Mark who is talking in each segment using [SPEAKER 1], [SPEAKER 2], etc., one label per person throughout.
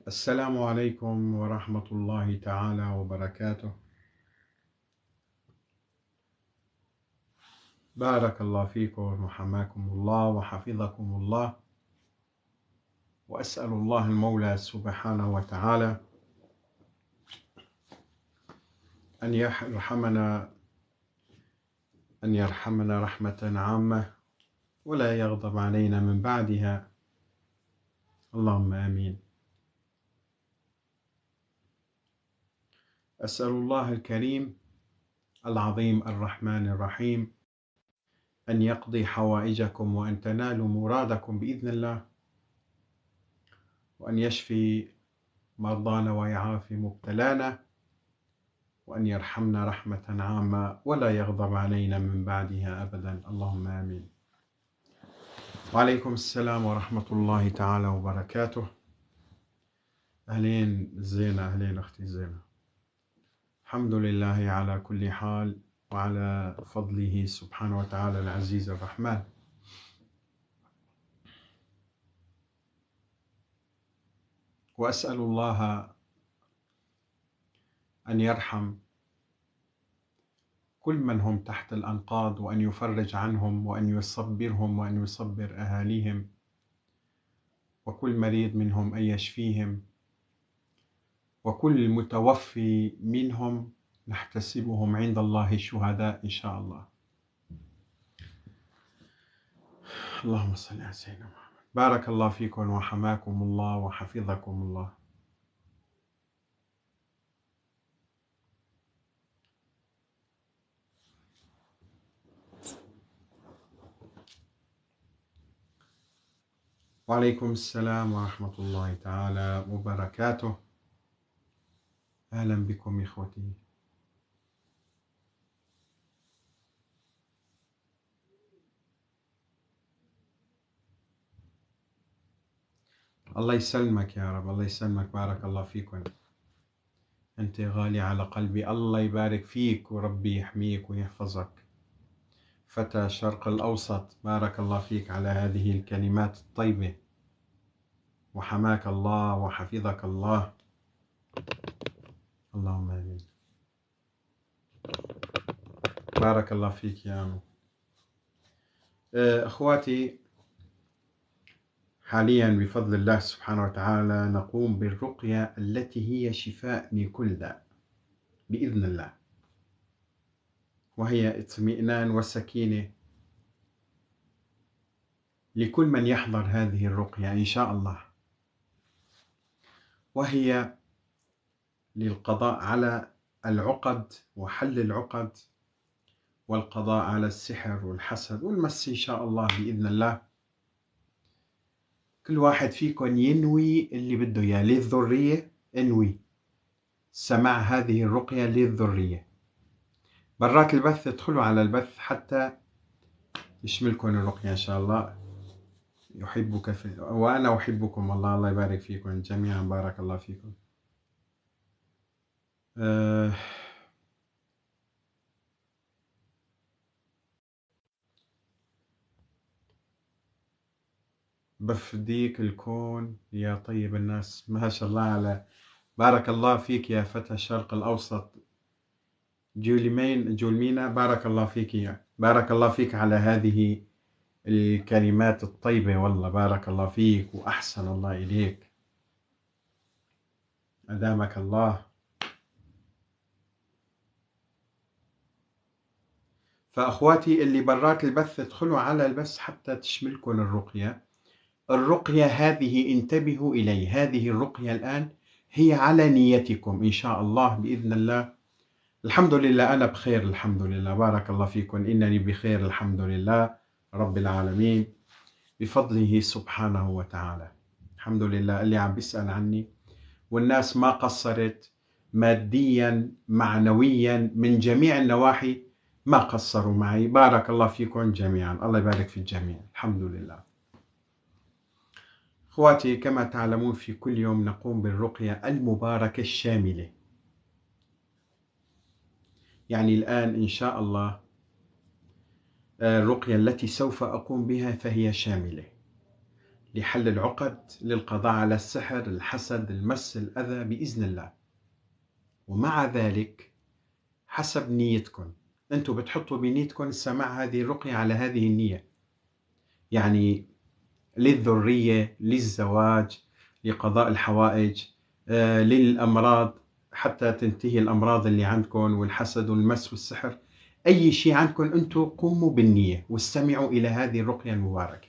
[SPEAKER 1] السلام عليكم ورحمة الله تعالى وبركاته. بارك الله فيكم وحماكم الله وحفظكم الله، وأسأل الله المولى سبحانه وتعالى أن يرحمنا رحمة عامة ولا يغضب علينا من بعدها، اللهم آمين. أسأل الله الكريم العظيم الرحمن الرحيم أن يقضي حوائجكم وأن تنالوا مرادكم بإذن الله، وأن يشفي مرضانا ويعافي مبتلانا، وأن يرحمنا رحمة عامة ولا يغضب علينا من بعدها أبدا، اللهم آمين. وعليكم السلام ورحمة الله تعالى وبركاته. أهلين زينة، أهلين أختي زينة. الحمد لله على كل حال وعلى فضله سبحانه وتعالى العزيز الرحمن. وأسأل الله أن يرحم كل من هم تحت الأنقاض، وأن يفرج عنهم، وأن يصبرهم، وأن يصبر أهاليهم، وكل مريض منهم أن يشفيهم، وكل متوفي منهم نحتسبهم عند الله شهداء إن شاء الله. اللهم صل على سيدنا محمد. بارك الله فيكم وحماكم الله وحفظكم الله. وعليكم السلام ورحمة الله تعالى وبركاته. أهلا بكم إخوتي. الله يسلمك يا رب، الله يسلمك. بارك الله فيكم، أنت غالي على قلبي. الله يبارك فيك وربي يحميك ويحفظك. فتى الشرق الأوسط، بارك الله فيك على هذه الكلمات الطيبة، وحماك الله وحفظك الله، اللهم آمين. بارك الله فيك يا أمو. أخواتي، حاليا بفضل الله سبحانه وتعالى نقوم بالرقية التي هي شفاء لكل داء بإذن الله، وهي اطمئنان وسكينة لكل من يحضر هذه الرقية إن شاء الله، وهي للقضاء على العقد وحل العقد، والقضاء على السحر والحسد والمس إن شاء الله بإذن الله. كل واحد فيكم ينوي اللي بده إياه للذرية، انوي سماع هذه الرقية للذرية. برات البث ادخلوا على البث حتى يشملكم الرقية إن شاء الله. يحبك وأنا أحبكم والله. الله يبارك فيكم جميعا، بارك الله فيكم. بفديك الكون يا طيب الناس. ما شاء الله على، بارك الله فيك يا فتى الشرق الأوسط. جولمينا، بارك الله فيك، بارك الله فيك على هذه الكلمات الطيبة، والله بارك الله فيك وأحسن الله إليك، أدامك الله. فأخواتي اللي برات البث ادخلوا على البث حتى تشملكم الرقية. الرقية هذه انتبهوا إلي، هذه الرقية الآن هي على نيتكم إن شاء الله بإذن الله. الحمد لله أنا بخير، الحمد لله، بارك الله فيكم. إنني بخير الحمد لله رب العالمين بفضله سبحانه وتعالى. الحمد لله. اللي عم بيسأل عني، والناس ما قصرت ماديا معنويا من جميع النواحي، ما قصروا معي. بارك الله فيكم جميعا، الله يبارك في الجميع، الحمد لله. اخواتي، كما تعلمون في كل يوم نقوم بالرقية المباركة الشاملة. يعني الآن إن شاء الله الرقية التي سوف أقوم بها فهي شاملة لحل العقد، للقضاء على السحر، الحسد، المس، الأذى بإذن الله. ومع ذلك حسب نيتكم، أنتم بتحطوا بنيتكم سماع هذه الرقية على هذه النية، يعني للذرية، للزواج، لقضاء الحوائج، للأمراض، حتى تنتهي الأمراض اللي عندكم والحسد والمس والسحر. أي شيء عندكم أنتم قوموا بالنية واستمعوا إلى هذه الرقية المباركة.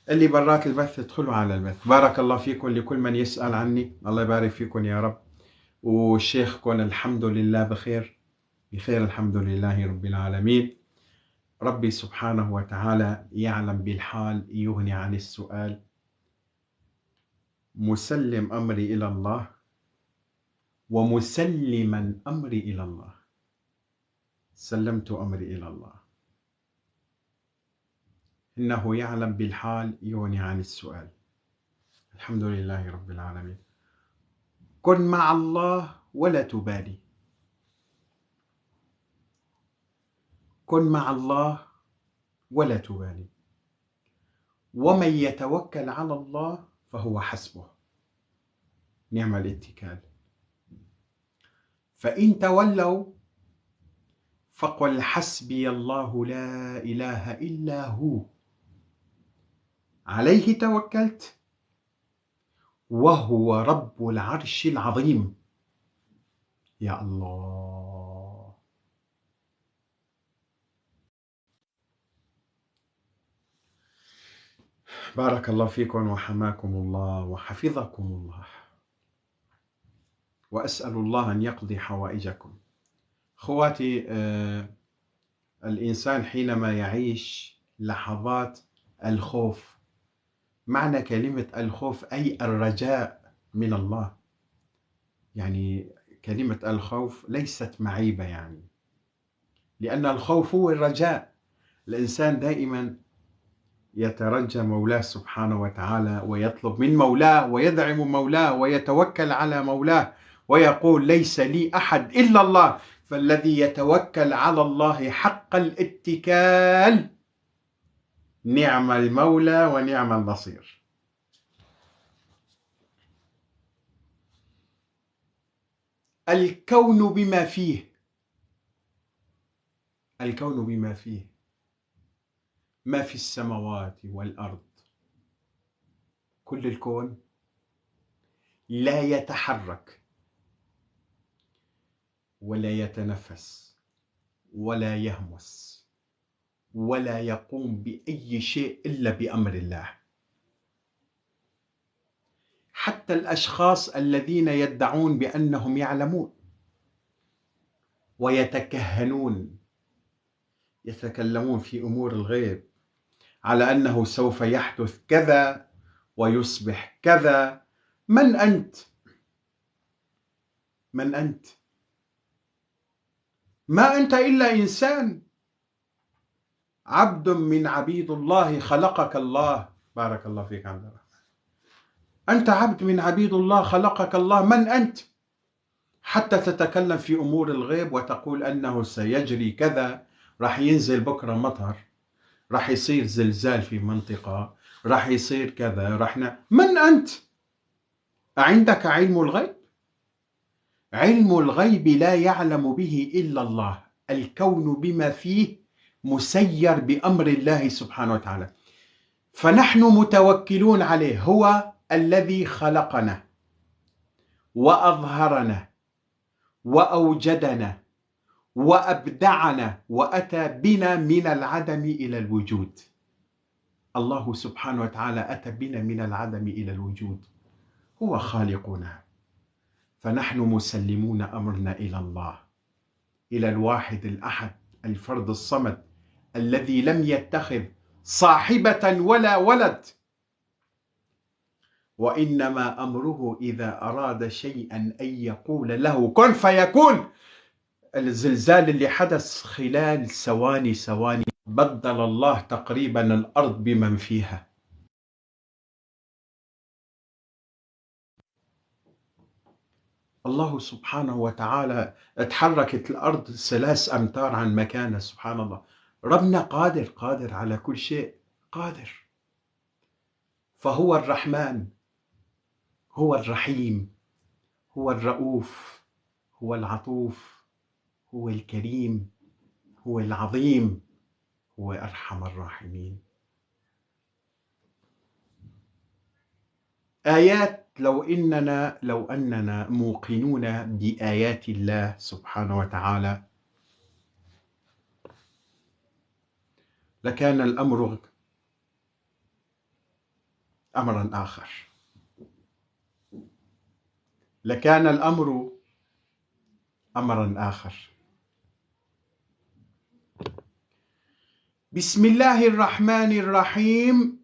[SPEAKER 1] اللي برات البث ادخلوا على البث. بارك الله فيكم. لكل من يسأل عني، الله يبارك فيكم يا رب. وشيخكم الحمد لله بخير الحمد لله رب العالمين. ربي سبحانه وتعالى يعلم بالحال، يغني عن السؤال. مسلم أمري إلى الله ومسلما أمري إلى الله. سلمت أمري إلى الله، إنه يعلم بالحال، يغني عن السؤال. الحمد لله رب العالمين. كن مع الله ولا تبالي. كن مع الله ولا تبالي. ومن يتوكل على الله فهو حسبه. نعم الاتكال. فإن تولوا فقل حسبي الله لا إله إلا هو عليه توكلت وهو رب العرش العظيم. يا الله. بارك الله فيكم وحماكم الله وحفظكم الله، وأسأل الله أن يقضي حوائجكم. أخواتي، الإنسان حينما يعيش لحظات الخوف، معنى كلمة الخوف أي الرجاء من الله، يعني كلمة الخوف ليست معيبة، يعني لأن الخوف هو الرجاء. الإنسان دائما يترجى مولاه سبحانه وتعالى، ويطلب من مولاه، ويدعم مولاه، ويتوكل على مولاه، ويقول ليس لي أحد إلا الله. فالذي يتوكل على الله حق الاتكال نعم المولى ونعم النصير. الكون بما فيه، الكون بما فيه، ما في السماوات والأرض، كل الكون لا يتحرك ولا يتنفس ولا يهمس ولا يقوم بأي شيء إلا بأمر الله. حتى الأشخاص الذين يدعون بأنهم يعلمون ويتكهنون، يتكلمون في أمور الغيب على أنه سوف يحدث كذا ويصبح كذا. من أنت؟ من أنت؟ ما أنت إلا إنسان، عبد من عبيد الله، خلقك الله. بارك الله فيك عبد الله. أنت عبد من عبيد الله، خلقك الله. من أنت حتى تتكلم في أمور الغيب وتقول أنه سيجري كذا، راح ينزل بكرة مطر، راح يصير زلزال في منطقة، راح يصير كذا، من أنت؟ أعندك علم الغيب؟ علم الغيب لا يعلم به إلا الله. الكون بما فيه مسير بأمر الله سبحانه وتعالى، فنحن متوكلون عليه. هو الذي خلقنا وأظهرنا وأوجدنا وأبدعنا وأتى بنا من العدم إلى الوجود. الله سبحانه وتعالى أتى بنا من العدم إلى الوجود، هو خالقنا. فنحن مسلمون أمرنا إلى الله، إلى الواحد الأحد الفرد الصمد الذي لم يتخذ صاحبة ولا ولد، وإنما أمره إذا أراد شيئا أن يقول له كن فيكون. الزلزال اللي حدث خلال ثواني بدل الله تقريبا الأرض بمن فيها. الله سبحانه وتعالى تحركت الأرض 3 أمتار عن مكانها. سبحان الله. ربنا قادر على كل شيء، قادر. فهو الرحمن، هو الرحيم، هو الرؤوف، هو العطوف، هو الكريم، هو العظيم، هو أرحم الراحمين. آيات لو أننا موقنون بآيات الله سبحانه وتعالى لكان الأمر أمرا آخر، لكان الأمر أمرا آخر. بسم الله الرحمن الرحيم.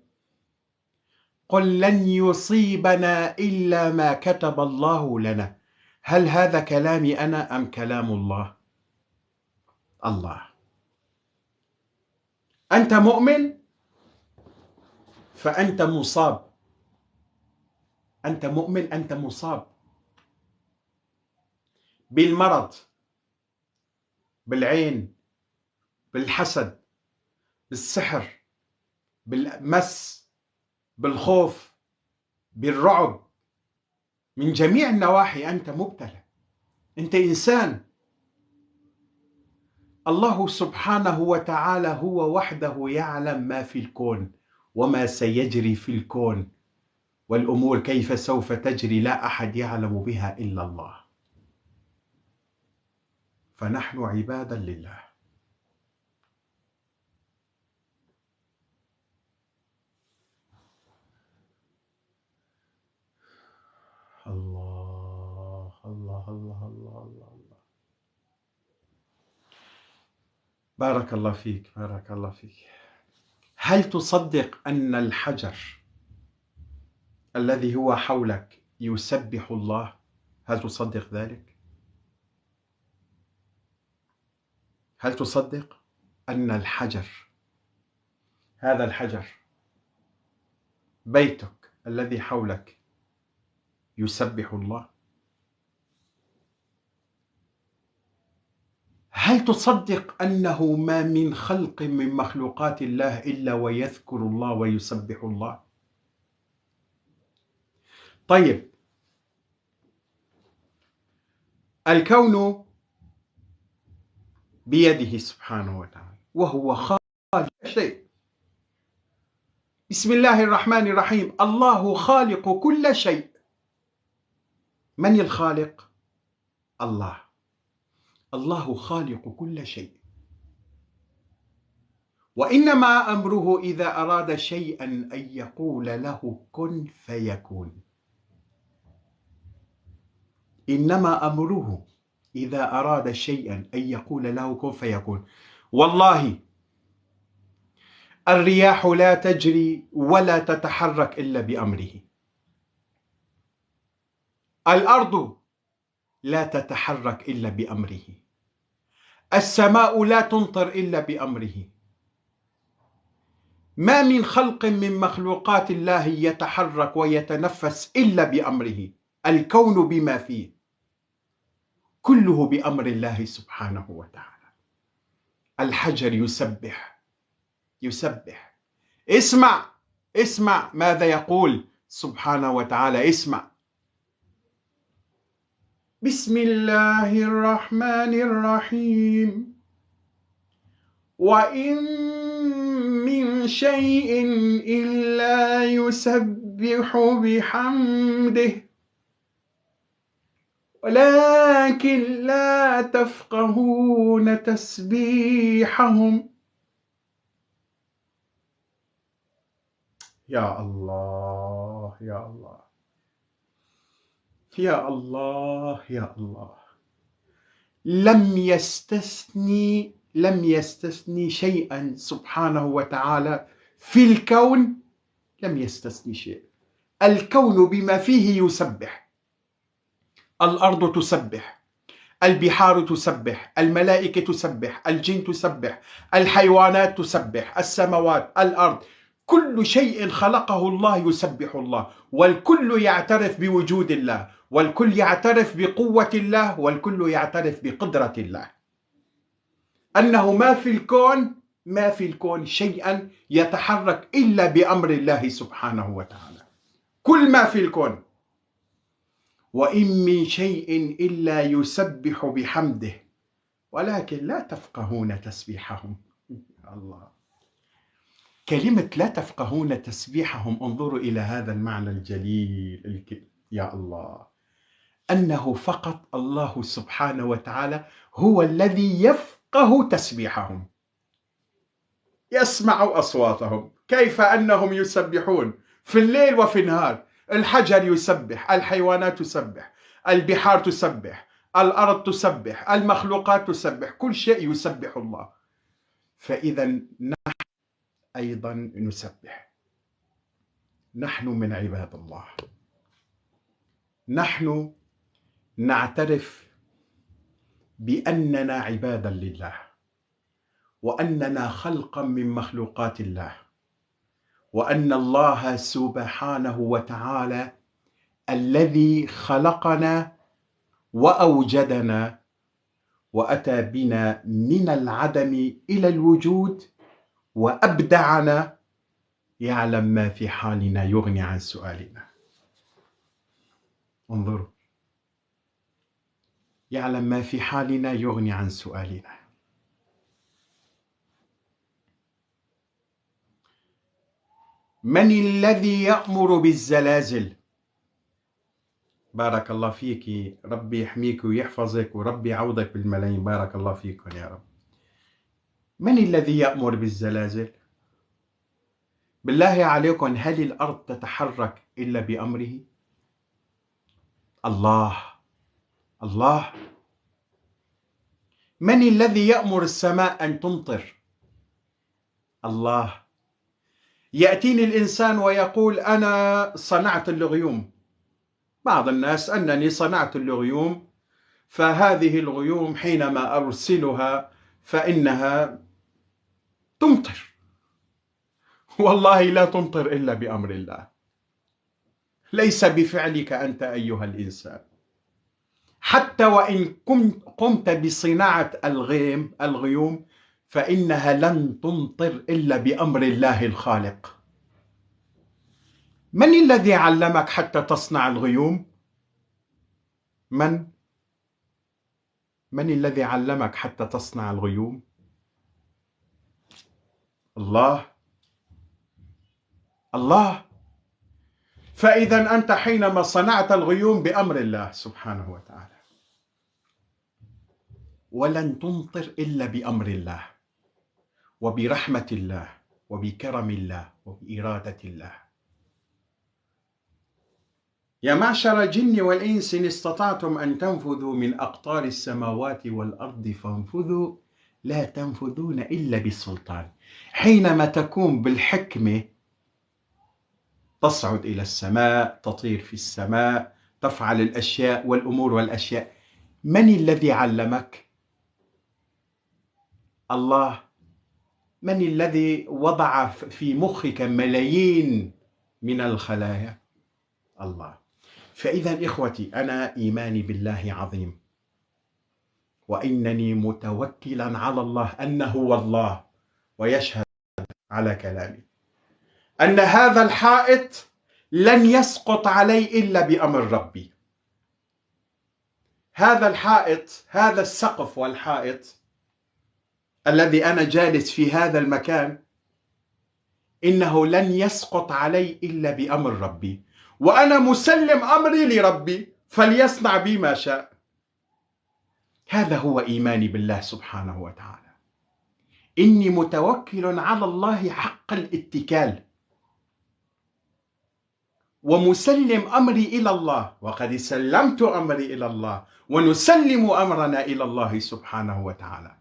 [SPEAKER 1] قل لن يصيبنا إلا ما كتب الله لنا. هل هذا كلامي أنا أم كلام الله؟ الله. أنت مؤمن فأنت مصاب، أنت مؤمن، أنت مصاب بالمرض، بالعين، بالحسد، بالسحر، بالمس، بالخوف، بالرعب، من جميع النواحي أنت مبتلى، أنت إنسان. الله سبحانه وتعالى هو وحده يعلم ما في الكون وما سيجري في الكون، والأمور كيف سوف تجري لا أحد يعلم بها إلا الله، فنحن عبادا لله. الله الله الله الله الله الله. بارك الله فيك، بارك الله فيك. هل تصدق أن الحجر الذي هو حولك يسبح الله؟ هل تصدق ذلك؟ هل تصدق أن الحجر، هذا الحجر، بيتك الذي حولك يسبح الله؟ هل تصدق أنه ما من خلق من مخلوقات الله إلا ويذكر الله ويسبح الله؟ طيب، الكون بيده سبحانه وتعالى وهو خالق شيء. بسم الله الرحمن الرحيم. الله خالق كل شيء. من الخالق؟ الله. الله خالق كل شيء، وإنما أمره إذا أراد شيئا أن يقول له كن فيكون. إنما أمره إذا أراد شيئا أن يقول له كن فيكون. والله الرياح لا تجري ولا تتحرك إلا بأمره، الأرض لا تتحرك إلا بأمره، السماء لا تمطر إلا بأمره، ما من خلق من مخلوقات الله يتحرك ويتنفس إلا بأمره، الكون بما فيه كله بأمر الله سبحانه وتعالى. الحجر يسبح يسبح. اسمع اسمع ماذا يقول سبحانه وتعالى، اسمع. بسم الله الرحمن الرحيم. وإن من شيء إلا يسبح بحمده ولكن لا تفقهون تسبيحهم. يا الله يا الله يا الله يا الله. لم يستثني شيئا سبحانه وتعالى في الكون، لم يستثني شيء. الكون بما فيه يسبح، الأرض تسبح، البحار تسبح، الملائكة تسبح، الجن تسبح، الحيوانات تسبح، السماوات، الأرض، كل شيء خلقه الله يسبح الله، والكل يعترف بوجود الله، والكل يعترف بقوة الله، والكل يعترف بقدرة الله، أنه ما في الكون ما في الكون شيئا يتحرك إلا بأمر الله سبحانه وتعالى، كل ما في الكون. وإن من شيء إلا يسبح بحمده ولكن لا تفقهون تسبيحهم. الله، كلمة لا تفقهون تسبيحهم، انظروا إلى هذا المعنى الجليل يا الله، أنه فقط الله سبحانه وتعالى هو الذي يفقه تسبيحهم، يسمع أصواتهم، كيف أنهم يسبحون في الليل وفي النهار. الحجر يسبح، الحيوانات تسبح، البحار تسبح، الأرض تسبح، المخلوقات تسبح، كل شيء يسبح الله. فإذا نحن أيضا نسبح، نحن من عباد الله، نحن نعترف بأننا عبادا لله، وأننا خلقا من مخلوقات الله، وأن الله سبحانه وتعالى الذي خلقنا وأوجدنا وأتى بنا من العدم إلى الوجود وأبدعنا، يعلم ما في حالنا يغني عن سؤالنا. انظروا، يعلم ما في حالنا يغني عن سؤالنا. من الذي يأمر بالزلازل؟ بارك الله فيك، ربي يحميك ويحفظك وربي يعوضك بالملايين، بارك الله فيكم يا رب. من الذي يأمر بالزلازل؟ بالله عليكم، هل الأرض تتحرك إلا بأمره؟ الله. الله. من الذي يأمر السماء أن تمطر؟ الله. يأتيني الإنسان ويقول أنا صنعت الغيوم، بعض الناس أنني صنعت الغيوم، فهذه الغيوم حينما أرسلها فإنها تمطر. والله لا تمطر إلا بأمر الله، ليس بفعلك أنت أيها الإنسان. حتى وإن قمت بصناعة الغيوم فإنها لن تمطر إلا بأمر الله الخالق. من الذي علمك حتى تصنع الغيوم؟ من الذي علمك حتى تصنع الغيوم؟ الله. الله. فإذا أنت حينما صنعت الغيوم بأمر الله سبحانه وتعالى، ولن تمطر إلا بأمر الله وبرحمة الله وبكرم الله وبإرادة الله. يا معشر الجن والإنس إن استطعتم أن تنفذوا من أقطار السماوات والأرض فانفذوا لا تنفذون إلا بالسلطان. حينما تكون بالحكمة تصعد إلى السماء، تطير في السماء، تفعل الأشياء والأمور والأشياء. من الذي علمك؟ الله. من الذي وضع في مخك ملايين من الخلايا؟ الله. فإذا إخوتي، أنا إيماني بالله عظيم، وإنني متوكلا على الله أنه هو الله، ويشهد على كلامي أن هذا الحائط لن يسقط علي إلا بأمر ربي. هذا الحائط، هذا السقف والحائط الذي أنا جالس في هذا المكان، إنه لن يسقط علي إلا بأمر ربي، وأنا مسلم أمري لربي فليصنع بي ما شاء. هذا هو إيماني بالله سبحانه وتعالى. إني متوكل على الله حق الاتكال، ومسلم أمري إلى الله، وقد سلمت أمري إلى الله، ونسلم أمرنا إلى الله سبحانه وتعالى.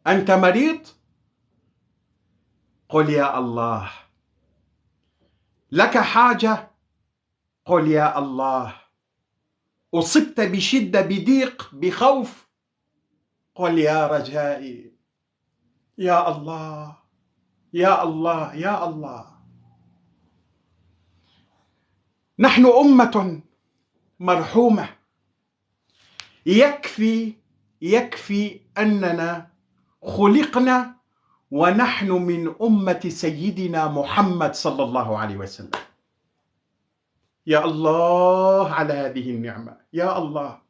[SPEAKER 1] أنت مريض؟ قل يا الله. لك حاجة؟ قل يا الله. أصبت بشدة، بضيق، بخوف؟ قل يا رجائي. يا الله. يا الله. يا الله. نحن أمة مرحومة، يكفي أننا خلقنا ونحن من أمة سيدنا محمد صلى الله عليه وسلم. يا الله على هذه النعمة، يا الله.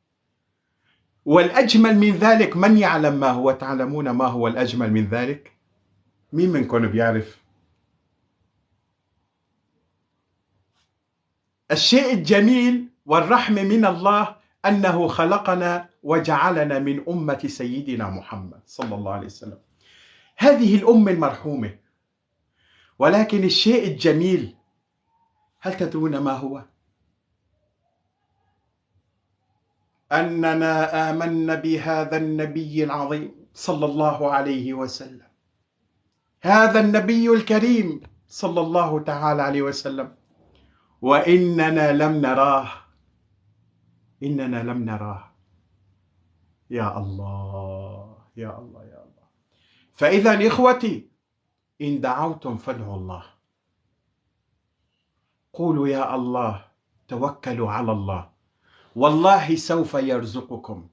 [SPEAKER 1] والأجمل من ذلك، من يعلم ما هو؟ تعلمون ما هو الأجمل من ذلك؟ مين منكم بيعرف؟ الشيء الجميل والرحمة من الله أنه خلقنا وجعلنا من أمة سيدنا محمد صلى الله عليه وسلم، هذه الأمة المرحومة. ولكن الشيء الجميل، هل تدرون ما هو؟ أننا آمنا بهذا النبي العظيم صلى الله عليه وسلم، هذا النبي الكريم صلى الله تعالى عليه وسلم، وإننا لم نراه، إننا لم نراه. يا الله يا الله يا الله. فإذا إخوتي، إن دعوتم فادعوا الله، قولوا يا الله، توكلوا على الله، والله سوف يرزقكم.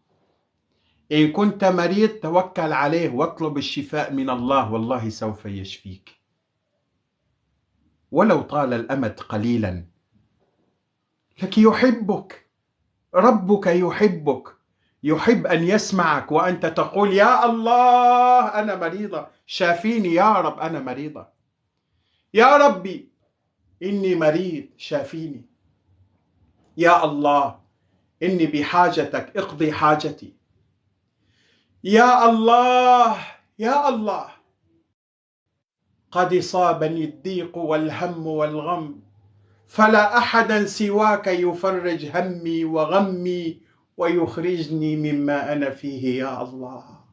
[SPEAKER 1] إن كنت مريض توكل عليه واطلب الشفاء من الله، والله سوف يشفيك ولو طال الأمد قليلا. لك يحبك، ربك يحبك، يحب أن يسمعك وأنت تقول يا الله أنا مريضة شافيني، يا رب أنا مريضة، يا ربي إني مريض شافيني، يا الله إني بحاجتك اقضي حاجتي، يا الله يا الله قد صابني الضيق والهم والغم، فلا أحدا سواك يفرج همي وغمي ويخرجني مما أنا فيه، يا الله.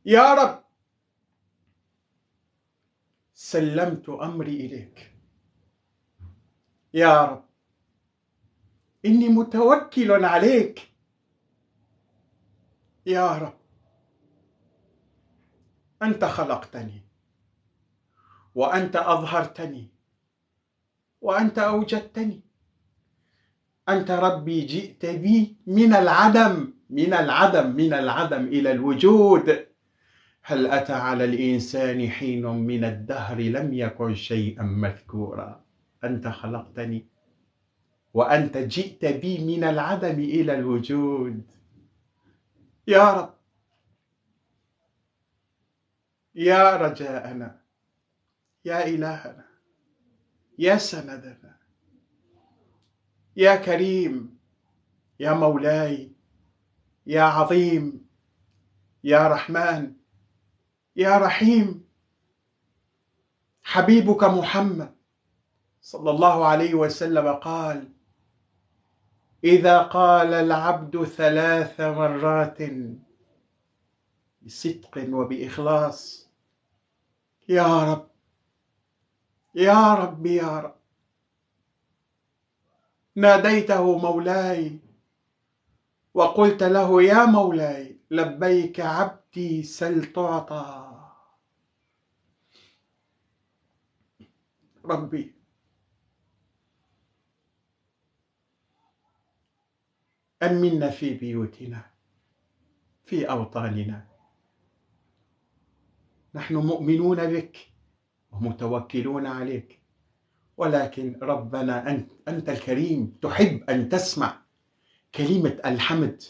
[SPEAKER 1] يا رب سلمت أمري إليك، يا رب إني متوكل عليك، يا رب أنت خلقتني وأنت أظهرتني وأنت أوجدتني، أنت ربي جئت بي من العدم، من العدم، من العدم إلى الوجود. هل أتى على الإنسان حين من الدهر لم يكن شيئا مذكورا. أنت خلقتني وأنت جئت بي من العدم إلى الوجود، يا رب يا رجاءنا، يا إلهنا، يا سندنا، يا كريم، يا مولاي، يا عظيم، يا رحمن، يا رحيم. حبيبك محمد صلى الله عليه وسلم قال: إذا قال العبد 3 مرات بصدق وبإخلاص يا رب يا رب يا رب، ناديته مولاي وقلت له يا مولاي لبيك عبدي سل تعطى. ربي أمنا في بيوتنا، في أوطاننا، نحن مؤمنون بك ومتوكلون عليك، ولكن ربنا أنت الكريم تحب أن تسمع كلمة الحمد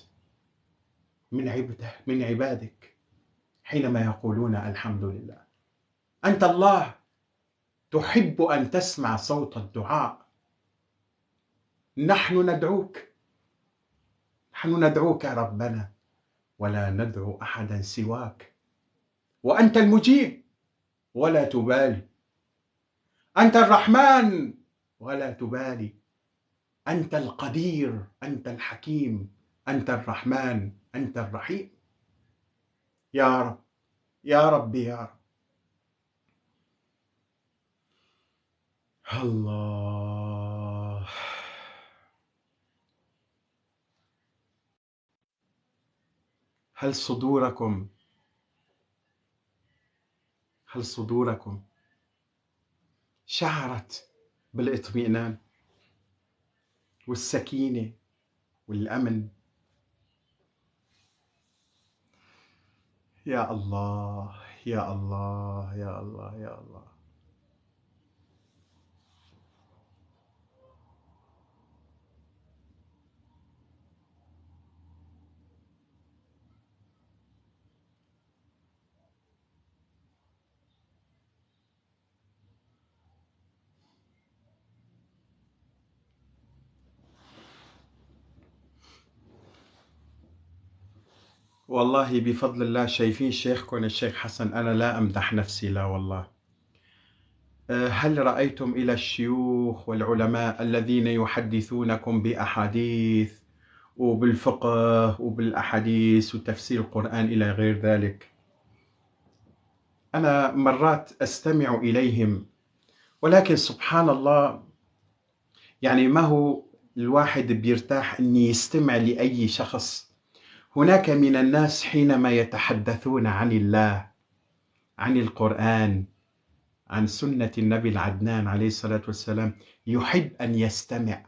[SPEAKER 1] من عبادك حينما يقولون الحمد لله. أنت الله تحب أن تسمع صوت الدعاء. نحن ندعوك ربنا، ولا ندعو أحدا سواك، وأنت المجيب ولا تبالي، أنت الرحمن ولا تبالي، أنت القدير، أنت الحكيم، أنت الرحمن، أنت الرحيم. يا رب يا رب يا رب. الله. هل صدوركم شعرت بالاطمئنان؟ والسكينة والأمن. يا الله يا الله يا الله يا الله. والله بفضل الله شايفين شيخكم الشيخ حسن، أنا لا أمدح نفسي، لا والله. هل رأيتم إلى الشيوخ والعلماء الذين يحدثونكم بأحاديث وبالفقه وبالأحاديث وتفسير القرآن إلى غير ذلك؟ أنا مرات أستمع إليهم، ولكن سبحان الله، يعني ما هو الواحد بيرتاح أن يستمع لأي شخص. هناك من الناس حينما يتحدثون عن الله، عن القرآن، عن سنة النبي العدنان عليه الصلاة والسلام، يحب أن يستمع،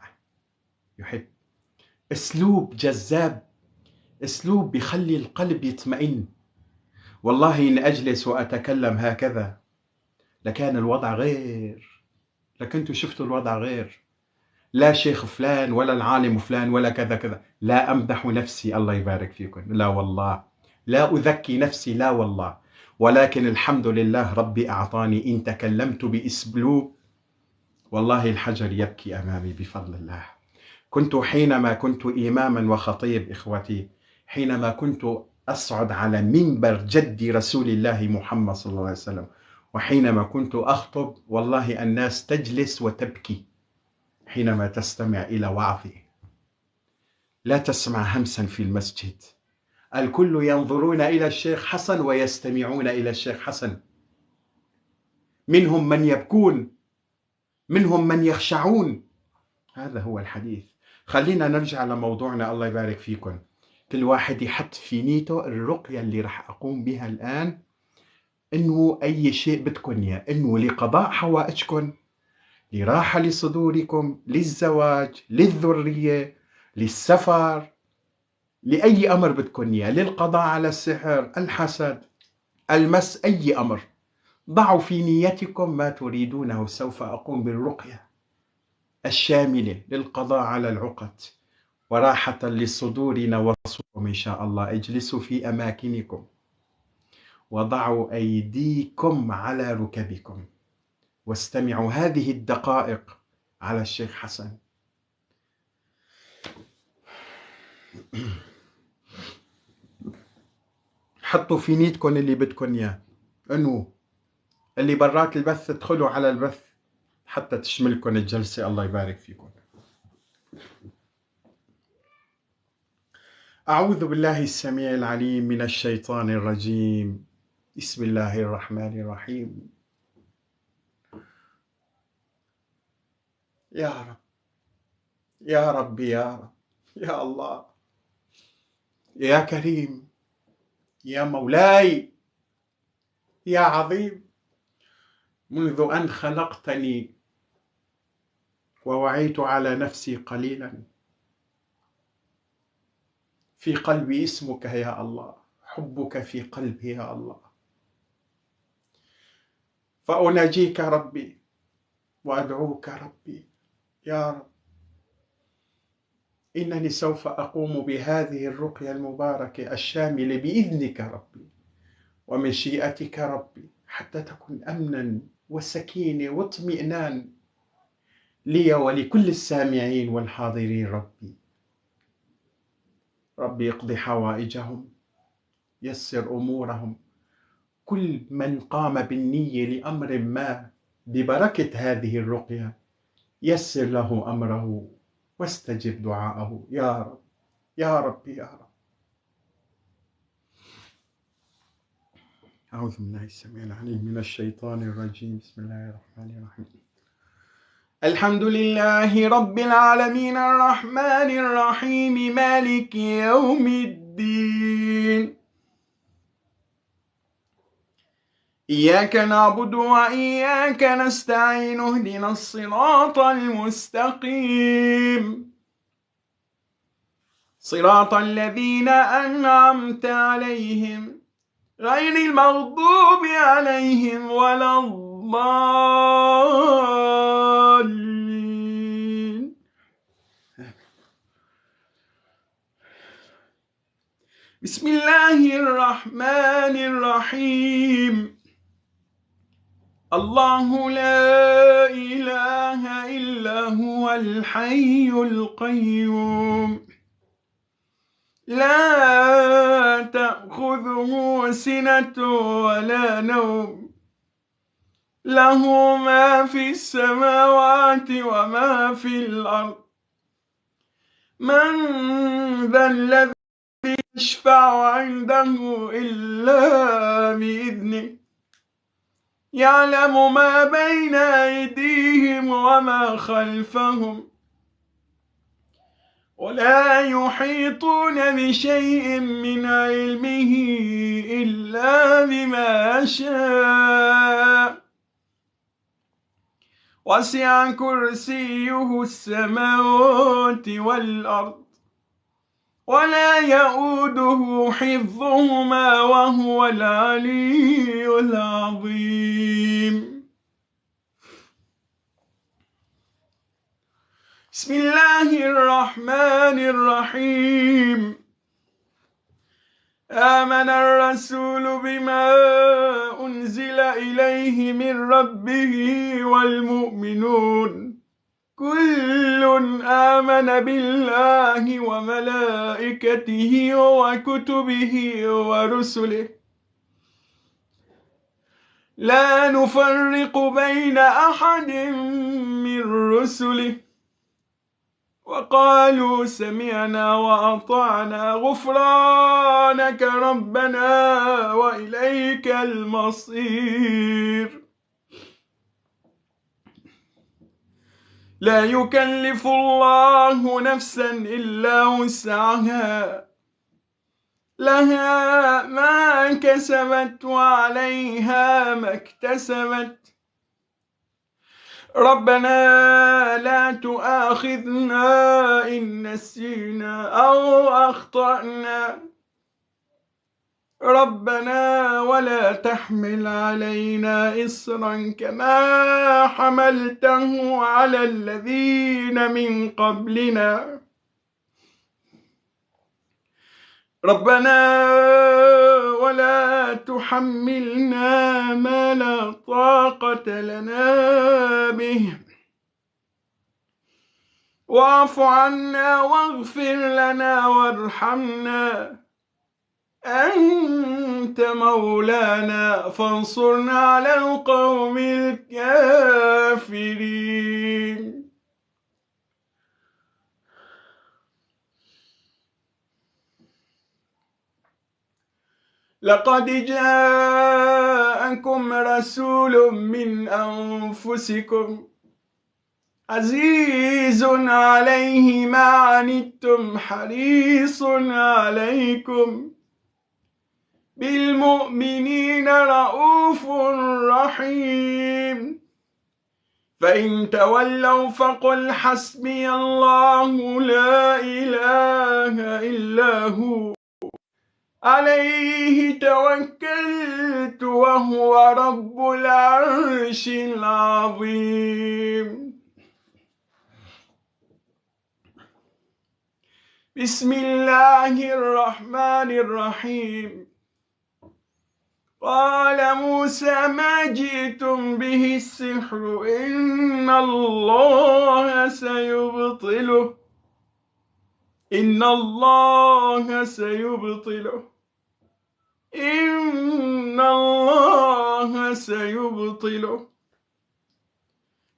[SPEAKER 1] يحب أسلوب جذاب، أسلوب بيخلي القلب يطمئن. والله إن أجلس وأتكلم هكذا لكان الوضع غير، لكنت شفت الوضع غير. لا شيخ فلان ولا العالم فلان ولا كذا كذا، لا أمدح نفسي، الله يبارك فيكم، لا والله، لا أذكي نفسي، لا والله. ولكن الحمد لله ربي أعطاني إن تكلمت بأسلوب والله الحجر يبكي أمامي بفضل الله. كنت حينما كنت إماما وخطيب إخوتي، حينما كنت أصعد على منبر جد رسول الله محمد صلى الله عليه وسلم، وحينما كنت أخطب والله الناس تجلس وتبكي حينما تستمع إلى وعظي. لا تسمع همسا في المسجد، الكل ينظرون إلى الشيخ حسن ويستمعون إلى الشيخ حسن، منهم من يبكون، منهم من يخشعون. هذا هو الحديث. خلينا نرجع لموضوعنا، الله يبارك فيكم. كل واحد يحط في نيته الرقية اللي راح أقوم بها الآن، إنه أي شيء بدكم إياه، إنه لقضاء حوائجكم، لراحة لصدوركم، للزواج، للذرية، للسفر، لأي أمر بدكم إياه، للقضاء على السحر، الحسد، المس، أي أمر. ضعوا في نيتكم ما تريدونه، سوف أقوم بالرقية الشاملة للقضاء على العقد وراحة لصدورنا وصوركم إن شاء الله. اجلسوا في أماكنكم وضعوا أيديكم على ركبكم واستمعوا هذه الدقائق على الشيخ حسن. حطوا في نيتكم اللي بدكم إياه، إنه اللي برات البث ادخلوا على البث حتى تشملكم الجلسة، الله يبارك فيكم. أعوذ بالله السميع العليم من الشيطان الرجيم، بسم الله الرحمن الرحيم. يا رب يا رب يا رب، يا الله، يا كريم، يا مولاي، يا عظيم، منذ أن خلقتني ووعيت على نفسي قليلا، في قلبي اسمك يا الله، حبك في قلبي يا الله، فأناجيك ربي وأدعوك ربي. يا رب، إنني سوف أقوم بهذه الرقية المباركة الشاملة بإذنك ربي ومشيئتك ربي، حتى تكون أمنا وسكينة واطمئنان لي ولكل السامعين والحاضرين ربي. ربي اقضي حوائجهم، يسر أمورهم، كل من قام بالنية لأمر ما ببركة هذه الرقية يسر له أمره واستجب دعاءه يا رب يا رب يا رب. أعوذ بالله السميع العليم من الشيطان الرجيم، بسم الله الرحمن الرحيم. الحمد لله رب العالمين الرحمن الرحيم مالك يوم الدين، إياك نعبد وإياك نستعين، اهدنا الصراط المستقيم، صراط الذين أنعمت عليهم غير المغضوب عليهم ولا الضالين. بسم الله الرحمن الرحيم. الله لا إله إلا هو الحي القيوم لا تأخذه سنة ولا نوم له ما في السماوات وما في الأرض. من ذا الذي يشفع عنده إلا بإذنه يعلم ما بين أيديهم وما خلفهم ولا يحيطون بشيء من علمه إلا بما شاء وسع كرسيه السماوات والأرض ولا يؤوده حفظهما وهو العلي العظيم. بسم الله الرحمن الرحيم. آمن الرسول بما أنزل إليه من ربه والمؤمنون كل آمن بالله وملائكته وكتبه ورسله لا نفرق بين أحد من رسله وقالوا سمعنا وأطعنا غفرانك ربنا وإليك المصير. لا يكلف الله نفسا إلا وسعها لها ما كسبت وعليها ما اكتسبت. ربنا لا تؤاخذنا إن نسينا أو أخطأنا ربنا ولا تحمل علينا إصرا كما حملته على الذين من قبلنا ربنا ولا تحملنا ما لا طاقة لنا به واعف عنا واغفر لنا وارحمنا أنت مولانا فانصرنا على القوم الكافرين. لقد جاءكم رسول من أنفسكم عزيز عليه ما عنتم حريص عليكم بالمؤمنين رؤوف رحيم. فإن تولوا فقل حسبي الله لا إله إلا هو عليه توكلت وهو رب العرش العظيم. بسم الله الرحمن الرحيم. قال موسى ما جئتم به السحر إن الله سيبطله إن الله سيبطله.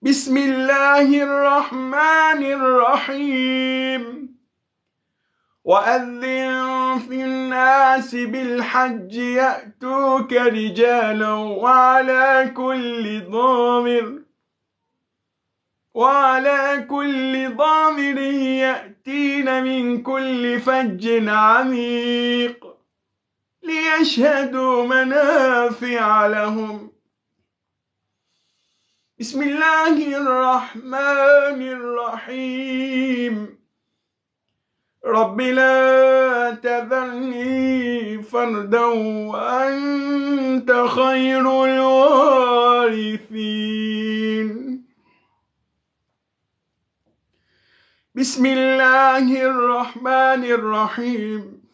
[SPEAKER 1] بسم الله الرحمن الرحيم. وأذن في الناس بالحج يأتوك رجالا وعلى كل ضامر يأتين من كل فج عميق ليشهدوا منافع لهم. بسم الله الرحمن الرحيم. رب لا تذرني فردا وأنت خير الوارثين. بسم الله الرحمن الرحيم.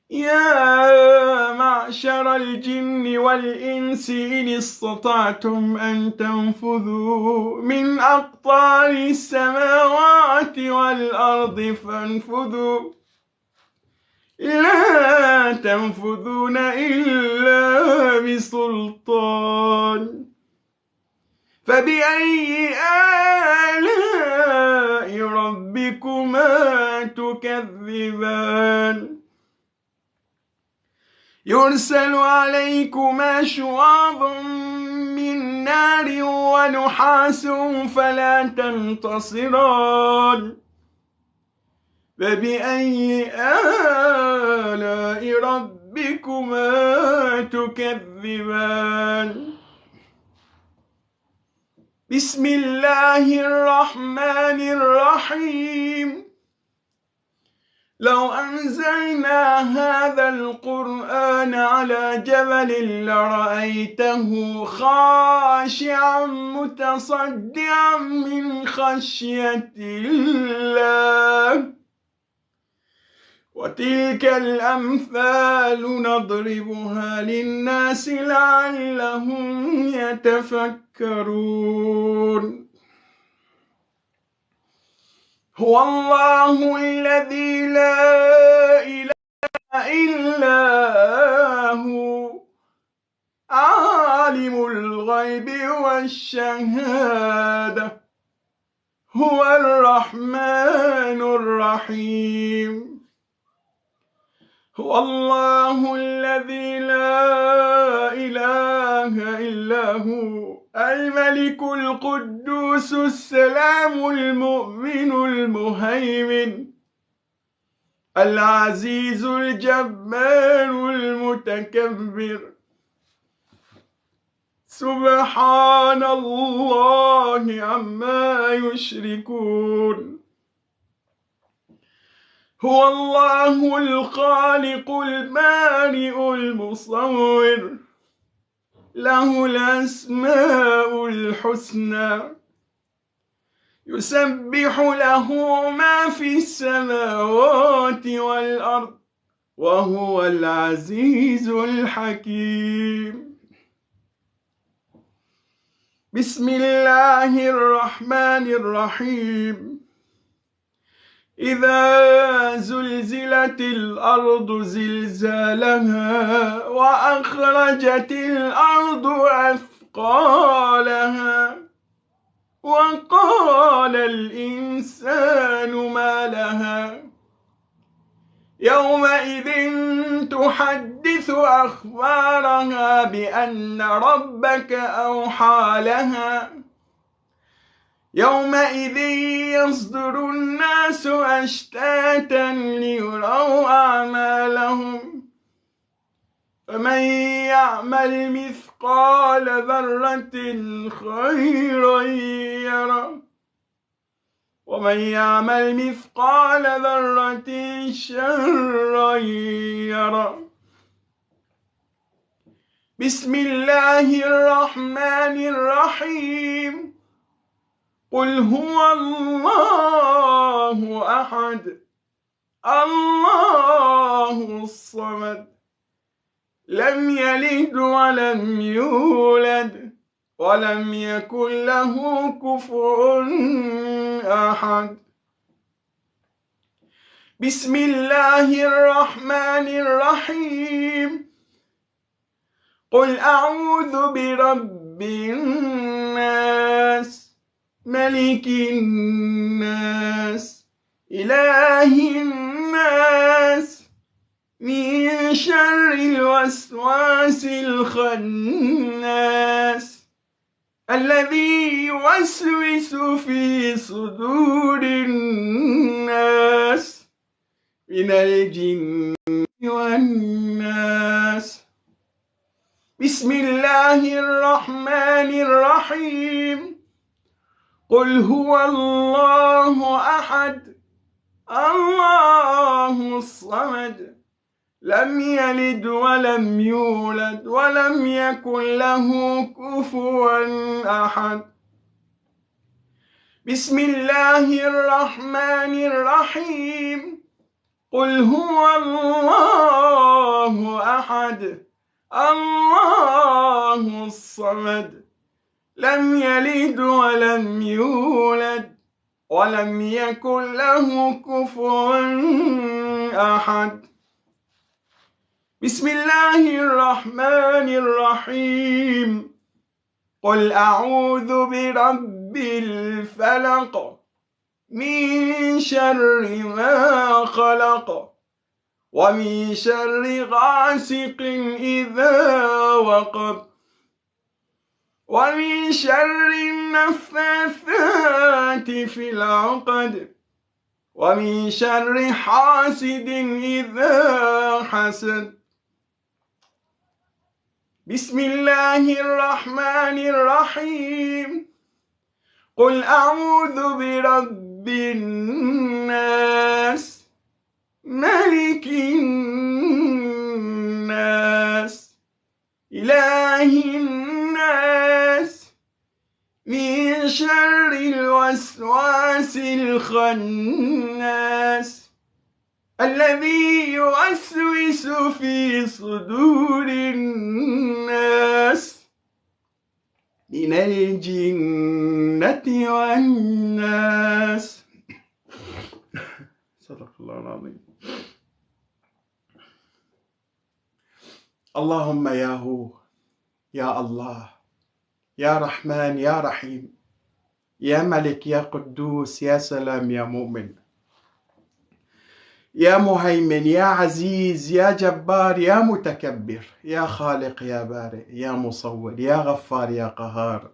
[SPEAKER 1] يا معشر الجن والإنس إن استطعتم أن تنفذوا من أقطار السماوات والأرض فانفذوا، لا تنفذون إلا بسلطان. فبأي آلاء ربكما تكذبان؟ يرسل عليكما شواظ من نار ونحاس فلا تنتصران. فبأي آلاء ربكما تكذبان؟ بسم الله الرحمن الرحيم. لو أنزلنا هذا القرآن على جبل لرأيته خاشعا متصدعا من خشية الله. وتلك الأمثال نضربها للناس لعلهم يتفكرون. هو الله الذي لا إله إلا هو عالم الغيب والشهادة، هو الرحمن الرحيم. هو الله الذي لا إله إلا هو الملك القدوس السلام المؤمن المهيمن العزيز الجبار المتكبر. سبحان الله عما يشركون. هو الله الخالق البارئ المصور، له الأسماء الحسنى، يسبح له ما في السماوات والأرض وهو العزيز الحكيم. بسم الله الرحمن الرحيم. إذا زلزلت الأرض زلزالها وأخرجت الأرض أثقالها وقال الإنسان ما لها يومئذ تحدث أخبارها بأن ربك أوحى لها. يومئذ يصدر الناس أشتاتا ليروا أعمالهم، فمن يعمل مثقال ذرة خيرا يره ومن يعمل مثقال ذرة شرا يره. بسم الله الرحمن الرحيم. قل هو الله أحد الله الصمد لم يلد ولم يولد ولم يكن له كفوا أحد. بسم الله الرحمن الرحيم. قل أعوذ برب الناس ملك الناس إله الناس من شر الوسواس الخناس الذي يوسوس في صدور الناس من الجن والناس. بسم الله الرحمن الرحيم. قل هو الله أحد الله الصمد لم يلد ولم يولد ولم يكن له كفوا أحد. بسم الله الرحمن الرحيم. قل هو الله أحد الله الصمد لم يلد ولم يولد ولم يكن له كفوا أحد. بسم الله الرحمن الرحيم. قل أعوذ برب الفلق من شر ما خلق ومن شر غاسق إذا وقب ومن شر النفاثات في العقد ومن شر حاسد إذا حسد. بسم الله الرحمن الرحيم. قل أعوذ برب الناس ملك الناس إله الناس من شر الوسواس الخناس الذي يوسوس في صدور الناس من الجنة والناس. صدق الله العظيم. اللهم يا هو يا الله يا رحمن يا رحيم يا ملك يا قدوس يا سلام يا مؤمن يا مهيمن يا عزيز يا جبار يا متكبر يا خالق يا بارئ يا مصور يا غفار يا قهار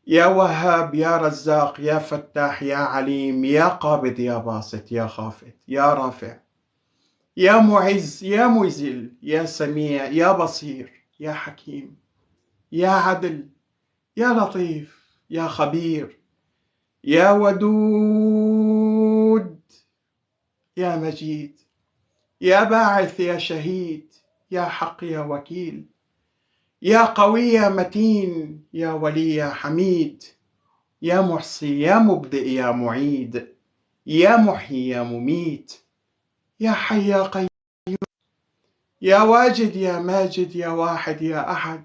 [SPEAKER 1] يا وهاب يا رزاق يا فتاح يا عليم يا قابض يا باسط يا خافض يا رافع يا معز يا مذل يا سميع يا بصير يا حكيم يا عدل يا لطيف يا خبير يا ودود يا مجيد يا باعث يا شهيد يا حق يا وكيل يا قوي يا متين يا ولي يا حميد يا محصي يا مبدئ يا معيد يا محيي يا مميت يا حي يا قيوم يا واجد يا ماجد يا واحد يا أحد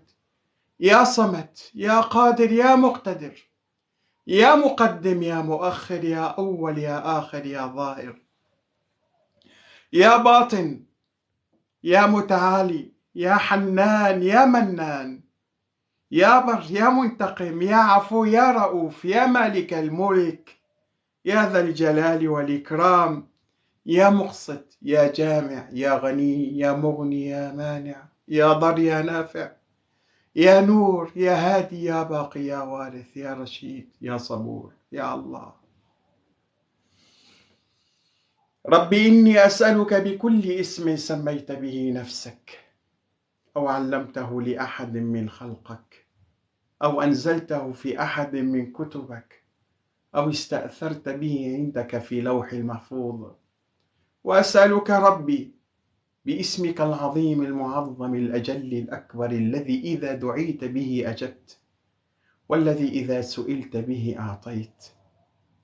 [SPEAKER 1] يا صمد يا قادر يا مقتدر يا مقدم يا مؤخر يا أول يا آخر يا ظاهر يا باطن يا متعالي يا حنان يا منان يا بر يا منتقم يا عفو يا رؤوف يا مالك الملك يا ذا الجلال والإكرام يا مقسط يا جامع يا غني يا مغني يا مانع يا ضر يا نافع يا نور يا هادي يا باقي يا وارث يا رشيد يا صبور يا الله. ربي إني أسألك بكل اسم سميت به نفسك أو علمته لأحد من خلقك أو أنزلته في أحد من كتبك أو استأثرت به عندك في لوح المحفوظ، وأسألك ربي باسمك العظيم المعظم الأجل الأكبر الذي إذا دعيت به أجبت، والذي إذا سئلت به أعطيت،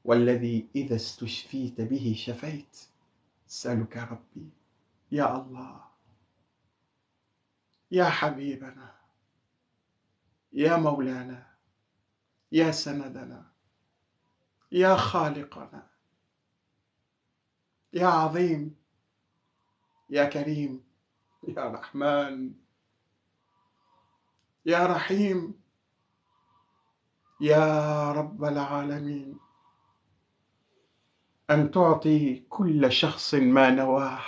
[SPEAKER 1] والذي إذا استشفيت به شفيت. أسألك ربي يا الله يا حبيبنا يا مولانا يا سندنا يا خالقنا يا عظيم يا كريم يا رحمن يا رحيم يا رب العالمين، أن تعطي كل شخص ما نواه.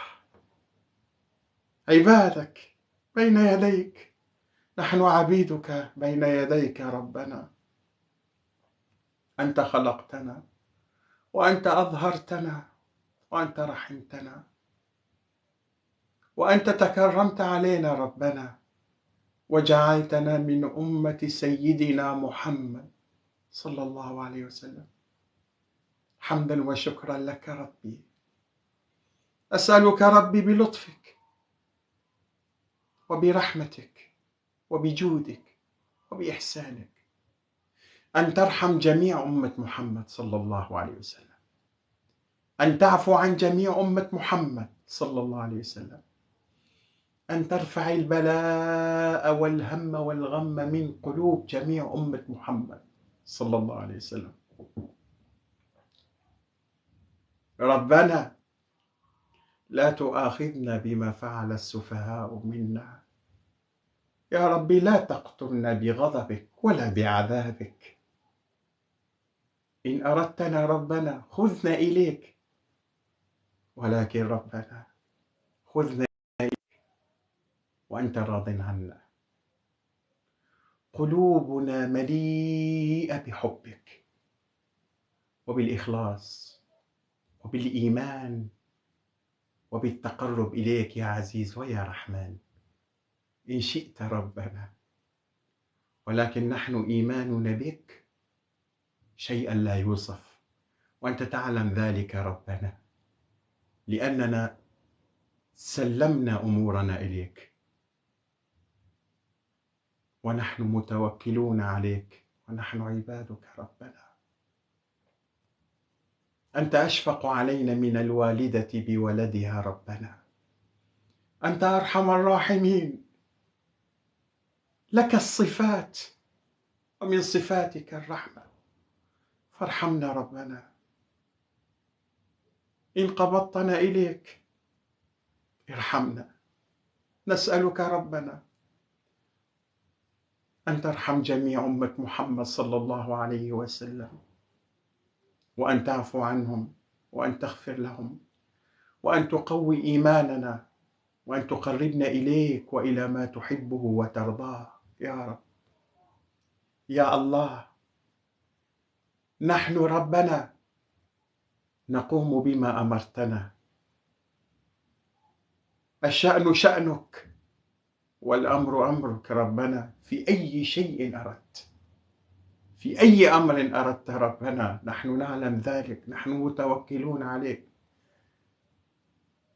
[SPEAKER 1] عبادك بين يديك، نحن عبيدك بين يديك ربنا. أنت خلقتنا وأنت أظهرتنا وأنت رحمتنا وأنت تكرمت علينا ربنا، وجعلتنا من أمة سيدنا محمد صلى الله عليه وسلم. حمدا وشكرا لك ربي. أسألك ربي بلطفك وبرحمتك وبجودك وبإحسانك أن ترحم جميع أمة محمد صلى الله عليه وسلم، أن تعفو عن جميع أمة محمد صلى الله عليه وسلم، أن ترفع البلاء والهم والغم من قلوب جميع أمة محمد صلى الله عليه وسلم. ربنا لا تؤاخذنا بما فعل السفهاء منا، يا ربي لا تقتلنا بغضبك ولا بعذابك. إن أردتنا ربنا خذنا إليك، ولكن ربنا خذنا وأنت راض عنا. قلوبنا مليئة بحبك وبالإخلاص وبالإيمان وبالتقرب إليك يا عزيز ويا رحمن إن شئت ربنا، ولكن نحن إيماننا بك شيئا لا يوصف، وأنت تعلم ذلك ربنا، لأننا سلمنا أمورنا إليك ونحن متوكلون عليك ونحن عبادك ربنا. أنت أشفق علينا من الوالدة بولدها ربنا، أنت أرحم الراحمين، لك الصفات ومن صفاتك الرحمة، فارحمنا ربنا. إن قبضتنا إليك ارحمنا. نسألك ربنا أن ترحم جميع أمة محمد صلى الله عليه وسلم، وأن تعفو عنهم وأن تغفر لهم وأن تقوي إيماننا وأن تقربنا إليك وإلى ما تحبه وترضاه يا رب. يا الله، نحن ربنا نقوم بما أمرتنا، الشأن شأنك والأمر أمرك ربنا، في أي شيء أردت، في أي أمر أردت ربنا، نحن نعلم ذلك، نحن متوكلون عليك،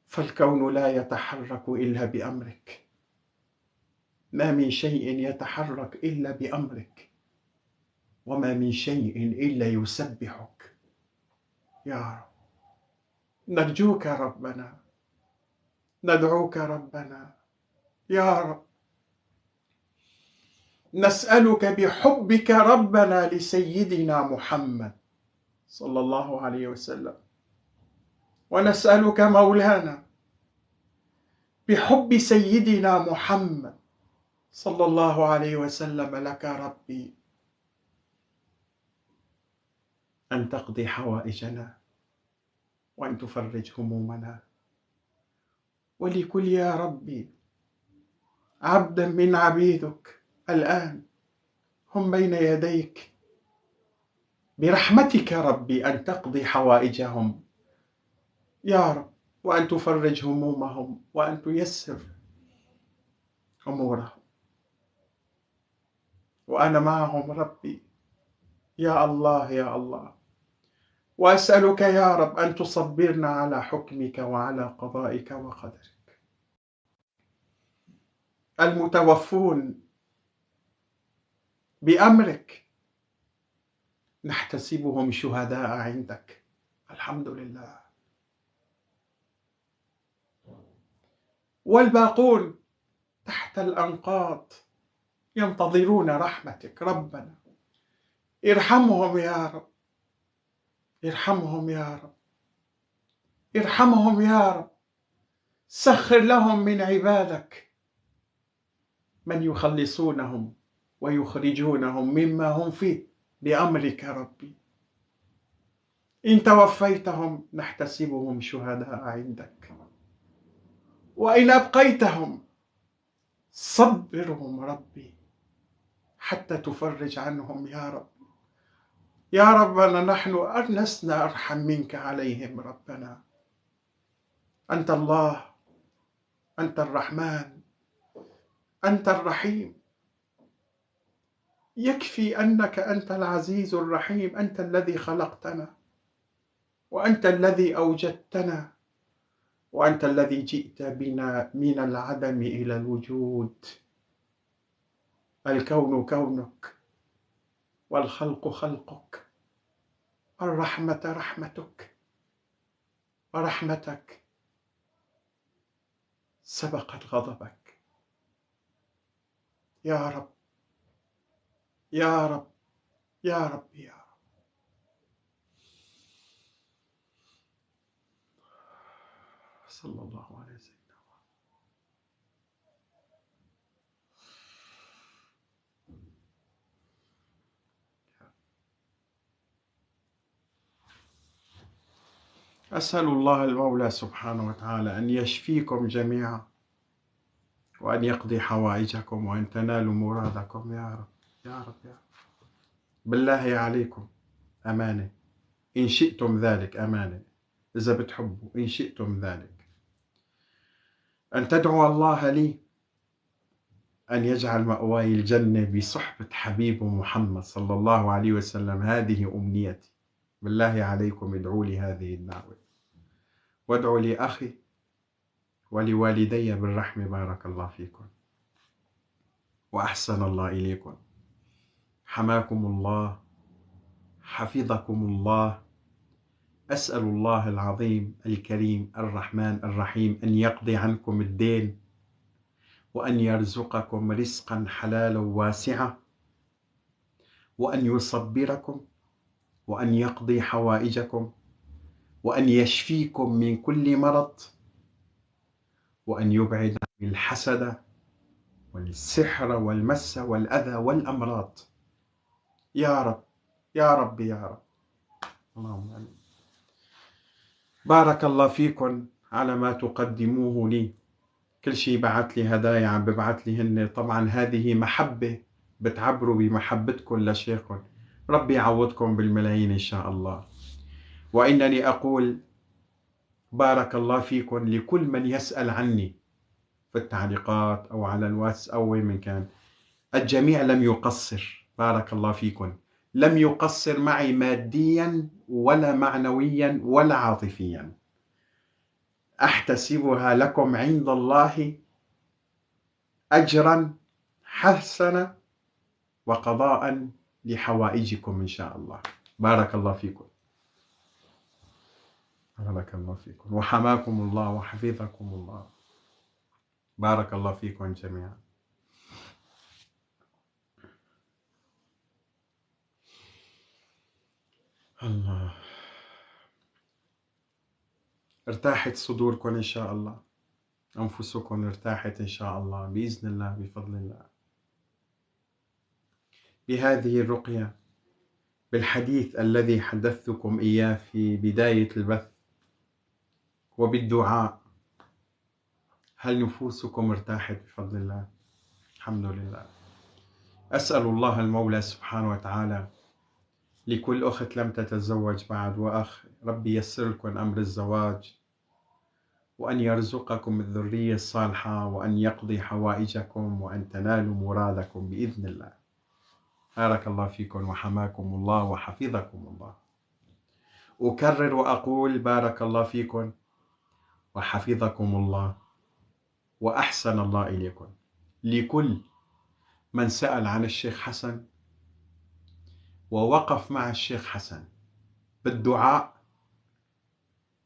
[SPEAKER 1] فالكون لا يتحرك إلا بأمرك، ما من شيء يتحرك إلا بأمرك، وما من شيء إلا يسبحك يا رب. نرجوك ربنا، ندعوك ربنا يا رب، نسألك بحبك ربنا لسيدنا محمد صلى الله عليه وسلم، ونسألك مولانا بحب سيدنا محمد صلى الله عليه وسلم لك ربي أن تقضي حوائجنا وأن تفرج همومنا، ولكل يا ربي عبدا من عبيدك الآن هم بين يديك، برحمتك ربي أن تقضي حوائجهم يا رب، وأن تفرج همومهم وأن تيسر أمورهم، وأنا معهم ربي يا الله يا الله. وأسألك يا رب أن تصبرنا على حكمك وعلى قضائك وقدرك. المتوفون بأمرك نحتسبهم شهداء عندك، الحمد لله، والباقون تحت الأنقاض ينتظرون رحمتك ربنا، ارحمهم يا رب، ارحمهم يا رب، ارحمهم يا رب. سخر لهم من عبادك من يخلصونهم ويخرجونهم مما هم فيه بأمرك ربي. إن توفيتهم نحتسبهم شهداء عندك، وإن أبقيتهم صبرهم ربي حتى تفرج عنهم يا رب. يا ربنا نحن لسنا أرحم منك عليهم ربنا، أنت الله، أنت الرحمن، أنت الرحيم، يكفي أنك أنت العزيز الرحيم، أنت الذي خلقتنا وأنت الذي أوجدتنا، وأنت الذي جئت بنا من العدم إلى الوجود. الكون كونك، والخلق خلقك، الرحمة رحمتك، ورحمتك سبقت غضبك. يا رب يا رب يا رب يا رب. صلى الله عليه وسلم. أسأل الله المولى سبحانه وتعالى أن يشفيكم جميعا، وأن يقضي حوائجكم، وأن تنالوا مرادكم يا رب يا رب يا رب. بالله عليكم أمانة، إن شئتم ذلك، أمانة إذا بتحبوا، إن شئتم ذلك، أن تدعو الله لي أن يجعل مأواي الجنة بصحبة حبيب محمد صلى الله عليه وسلم. هذه أمنيتي. بالله عليكم ادعوا لي هذه الدعوة، وادعوا لأخي ولوالدي بالرحمة. بارك الله فيكم وأحسن الله إليكم. حماكم الله، حفظكم الله. أسأل الله العظيم الكريم الرحمن الرحيم أن يقضي عنكم الدين، وأن يرزقكم رزقا حلالا واسعا، وأن يصبركم، وأن يقضي حوائجكم، وأن يشفيكم من كل مرض، وأن يبعد عن الحسد والسحر والمس والأذى والأمراض يا رب يا رب يا رب. اللهم آمين. بارك الله فيكم على ما تقدموه لي. كل شيء بعت لي هدايا، عم ببعت لي هن. طبعا هذه محبة، بتعبروا بمحبتكم لشيخكم. ربي يعوضكم بالملايين إن شاء الله. وإنني أقول بارك الله فيكم لكل من يسأل عني في التعليقات أو على الواتس أو وين من كان. الجميع لم يقصر، بارك الله فيكم. لم يقصر معي ماديا ولا معنويا ولا عاطفيا. أحتسبها لكم عند الله أجرا حسنا، وقضاء لحوائجكم إن شاء الله. بارك الله فيكم. بارك الله فيكم وحماكم الله وحفظكم الله. بارك الله فيكم جميعا. الله. ارتاحت صدوركم إن شاء الله، أنفسكم ارتاحت إن شاء الله بإذن الله بفضل الله. بهذه الرقية، بالحديث الذي حدثتكم إياه في بداية البث، وبالدعاء، هل نفوسكم ارتاحت بفضل الله؟ الحمد لله. أسأل الله المولى سبحانه وتعالى لكل أخت لم تتزوج بعد وأخ، ربي يسر لكم أمر الزواج، وأن يرزقكم الذرية الصالحة، وأن يقضي حوائجكم، وأن تنالوا مرادكم بإذن الله. بارك الله فيكم وحماكم الله وحفظكم الله. أكرر وأقول بارك الله فيكم وحفظكم الله وأحسن الله إليكم. لكل من سأل عن الشيخ حسن ووقف مع الشيخ حسن بالدعاء،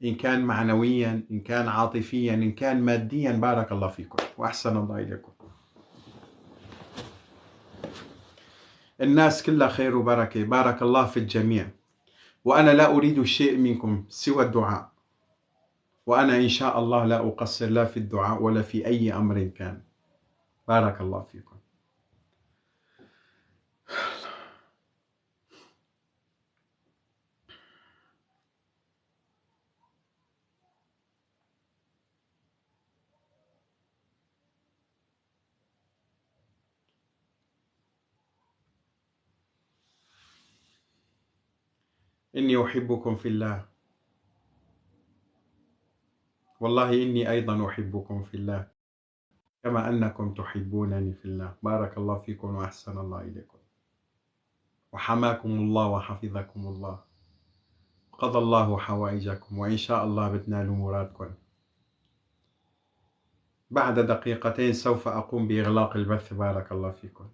[SPEAKER 1] إن كان معنويا، إن كان عاطفيا، إن كان ماديا، بارك الله فيكم وأحسن الله إليكم. الناس كلها خير وبركة. بارك الله في الجميع. وأنا لا أريد شيء منكم سوى الدعاء، وأنا إن شاء الله لا أقصر لا في الدعاء ولا في أي أمر كان. بارك الله فيكم. إني أحبكم في الله، والله إني أيضا أحبكم في الله كما أنكم تحبونني في الله. بارك الله فيكم وأحسن الله إليكم وحماكم الله وحفظكم الله. قضى الله حوائجكم وإن شاء الله بتنالوا مرادكم. بعد دقيقتين سوف أقوم بإغلاق البث. بارك الله فيكم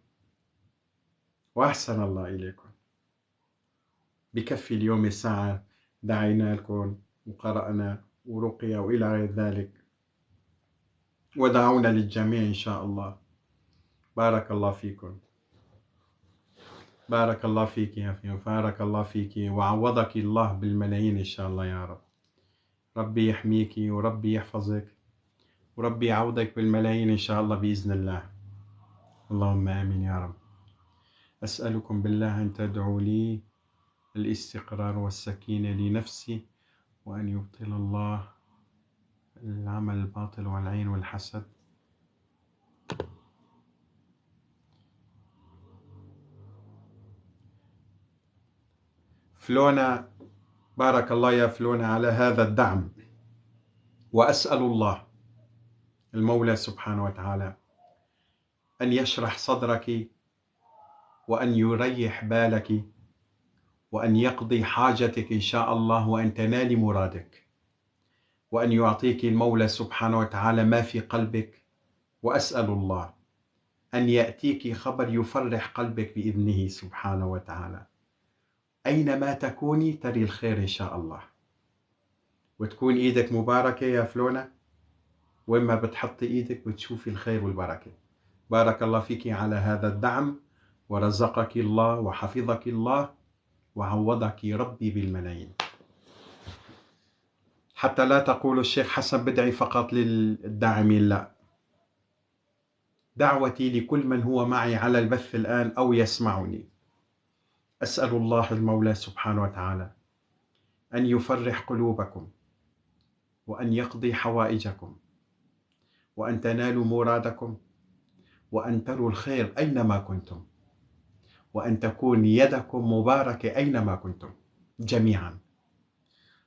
[SPEAKER 1] وأحسن الله إليكم. بكفي اليوم ساعة دعينا لكم وقرأنا ورقية وإلى غير ذلك، ودعونا للجميع إن شاء الله. بارك الله فيكم. بارك الله فيك يا فيهم، بارك الله فيك وعوضك الله بالملايين إن شاء الله يا رب. ربي يحميك وربي يحفظك وربي يعوضك بالملايين إن شاء الله بإذن الله. اللهم آمين يا رب. أسألكم بالله أن تدعوا لي الاستقرار والسكينة لنفسي، وأن يبطل الله العمل الباطل والعين والحسد. فلونا، بارك الله يا فلونا على هذا الدعم، وأسأل الله المولى سبحانه وتعالى أن يشرح صدرك وأن يريح بالك وأن يقضي حاجتك إن شاء الله وأن تنالي مرادك، وأن يعطيك المولى سبحانه وتعالى ما في قلبك. وأسأل الله أن يأتيك خبر يفرح قلبك بإذنه سبحانه وتعالى. أينما تكوني تري الخير إن شاء الله، وتكون إيدك مباركة يا فلونا، وين ما بتحطي إيدك بتشوفي الخير والبركة. بارك الله فيك على هذا الدعم، ورزقك الله وحفظك الله وعوضك ربي بالملايين. حتى لا تقول الشيخ حسن بدعي فقط للداعمين، لا، دعوتي لكل من هو معي على البث الآن أو يسمعني. أسأل الله المولى سبحانه وتعالى أن يفرح قلوبكم وأن يقضي حوائجكم وأن تنالوا مرادكم وأن تروا الخير أينما كنتم، وأن تكون يدكم مباركة أينما كنتم جميعا.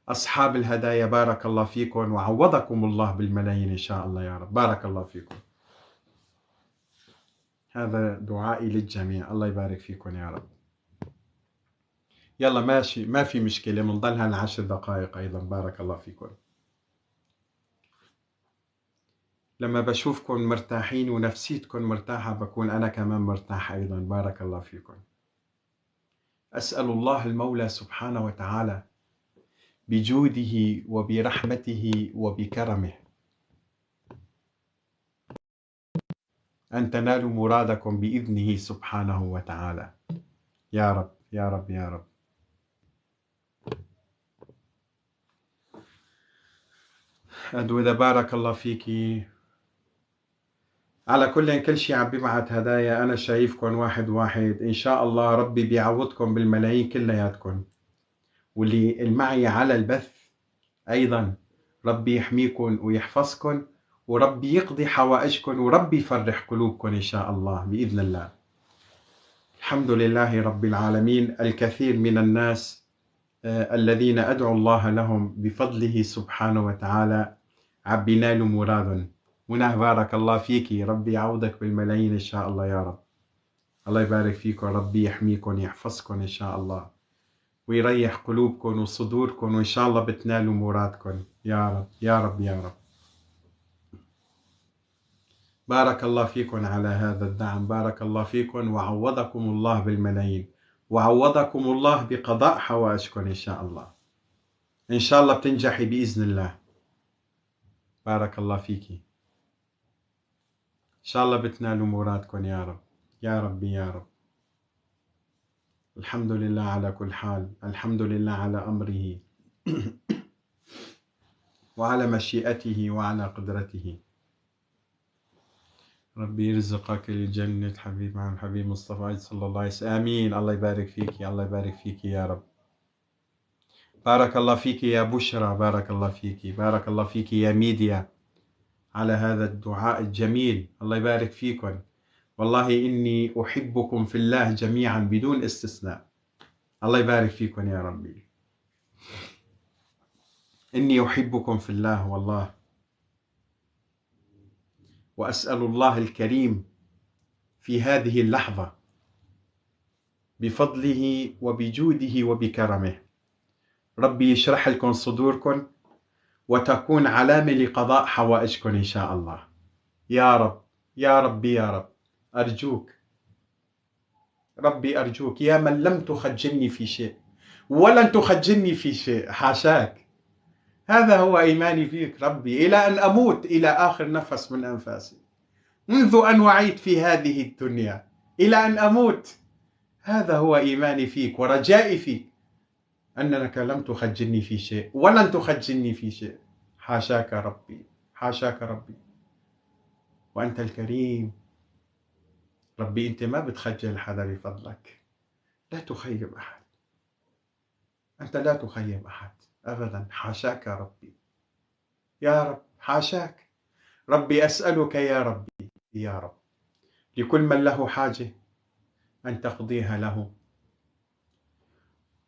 [SPEAKER 1] أصحاب الهدايا بارك الله فيكم وعوضكم الله بالملايين إن شاء الله يا رب. بارك الله فيكم. هذا دعائي للجميع. الله يبارك فيكم يا رب. يلا ماشي، ما في مشكلة، منضلها ل10 دقائق أيضا. بارك الله فيكم. لما بشوفكم مرتاحين ونفسيتكم مرتاحة بكون أنا كمان مرتاح أيضا. بارك الله فيكم. أسأل الله المولى سبحانه وتعالى بجوده وبرحمته وبكرمه أن تنالوا مرادكم بإذنه سبحانه وتعالى يا رب يا رب يا رب. أدوذا بارك الله فيكي. على كل شيء عم ببعت هدايا، أنا شايفكم واحد واحد. إن شاء الله ربي بيعوضكم بالملايين كلياتكم، واللي المعي على البث أيضا ربي يحميكم ويحفظكم وربي يقضي حوائجكم وربي يفرح قلوبكم إن شاء الله بإذن الله. الحمد لله رب العالمين. الكثير من الناس الذين أدعو الله لهم بفضله سبحانه وتعالى عم بينالوا مرادهم. منى بارك الله فيكي، ربي يعوضك بالملايين إن شاء الله يا رب. الله يبارك فيكم، ربي يحميكم يحفظكم إن شاء الله ويريح قلوبكم وصدوركم، وإن شاء الله بتنالوا مرادكم يا رب يا رب يا رب. بارك الله فيكم على هذا الدعم. بارك الله فيكم وعوضكم الله بالملايين، وعوضكم الله بقضاء حوائجكم إن شاء الله. إن شاء الله بتنجحي بإذن الله. بارك الله فيكي. إن شاء الله بتنالوا مرادكم يا رب يا ربي يا رب. الحمد لله على كل حال. الحمد لله على أمره وعلى مشيئته وعلى قدرته. ربي يرزقك الجنة حبيب مع الحبيب مصطفى صلى الله عليه وسلم. آمين. الله يبارك فيك، الله يبارك فيك يا رب. بارك الله فيك يا بشرى. بارك الله فيك. بارك الله فيك يا ميديا على هذا الدعاء الجميل. الله يبارك فيكم. والله إني أحبكم في الله جميعا بدون استثناء. الله يبارك فيكم يا ربي. إني أحبكم في الله والله. وأسأل الله الكريم في هذه اللحظة بفضله وبجوده وبكرمه ربي يشرح لكم صدوركم وتكون علامة لقضاء حوائجكم إن شاء الله. يا رب يا ربي يا رب، أرجوك ربي أرجوك، يا من لم تخجلني في شيء ولن تخجلني في شيء، حاشاك. هذا هو إيماني فيك ربي إلى أن أموت، إلى آخر نفس من أنفاسي، منذ أن وعيت في هذه الدنيا إلى أن أموت. هذا هو إيماني فيك ورجائي فيك، أنك لم تخجلني في شيء ولن تخجلني في شيء. حاشاك ربي، حاشاك ربي، وأنت الكريم ربي، أنت ما بتخجل حدا بفضلك، لا تخيب أحد، أنت لا تخيب أحد أبدا. حاشاك ربي يا رب، حاشاك ربي. أسألك يا ربي يا رب لكل من له حاجة أن تقضيها له،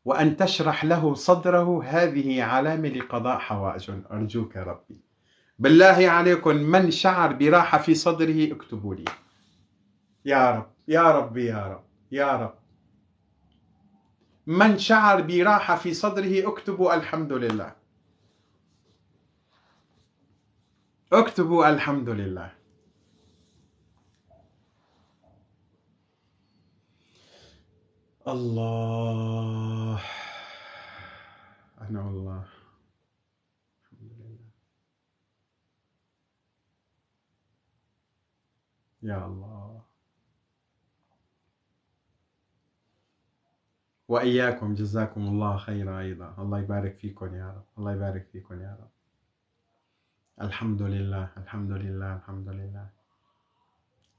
[SPEAKER 1] وأن تشرح له صدره، هذه علامة لقضاء حوائج. أرجوك ربي بالله عليكم، من شعر براحة في صدره اكتبوا لي. يا رب يا رب يا رب يا رب، من شعر براحة في صدره اكتبوا الحمد لله، اكتبوا الحمد لله. الله، أنا والله الحمد لله. يا الله، وإياكم، جزاكم الله خيرا أيضا. الله يبارك فيكم يا رب، الله يبارك فيكم يا رب. الحمد لله الحمد لله الحمد لله،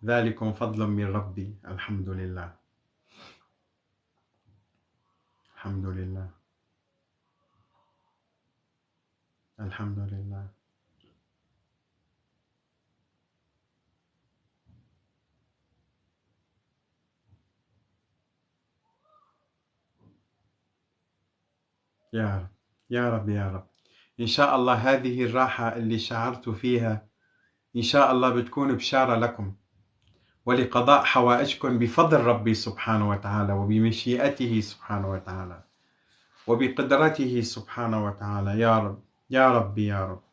[SPEAKER 1] ذلكم فضل من ربي. الحمد لله الحمد لله الحمد لله. يا رب يا رب يا رب، إن شاء الله هذه الراحة اللي شعرت فيها إن شاء الله بتكون بشارة لكم ولقضاء حوائجكم بفضل ربي سبحانه وتعالى، وبمشيئته سبحانه وتعالى، وبقدرته سبحانه وتعالى. يا رب يا ربي يا رب.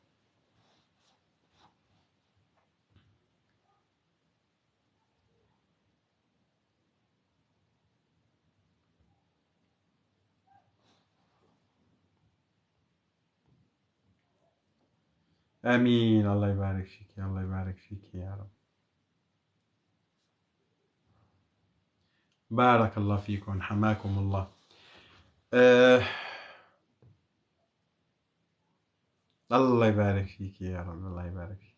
[SPEAKER 1] آمين. الله يبارك فيك، الله يبارك فيك يا رب. بارك الله فيكم، حماكم الله. الله يبارك فيك يا رب، الله يبارك فيك.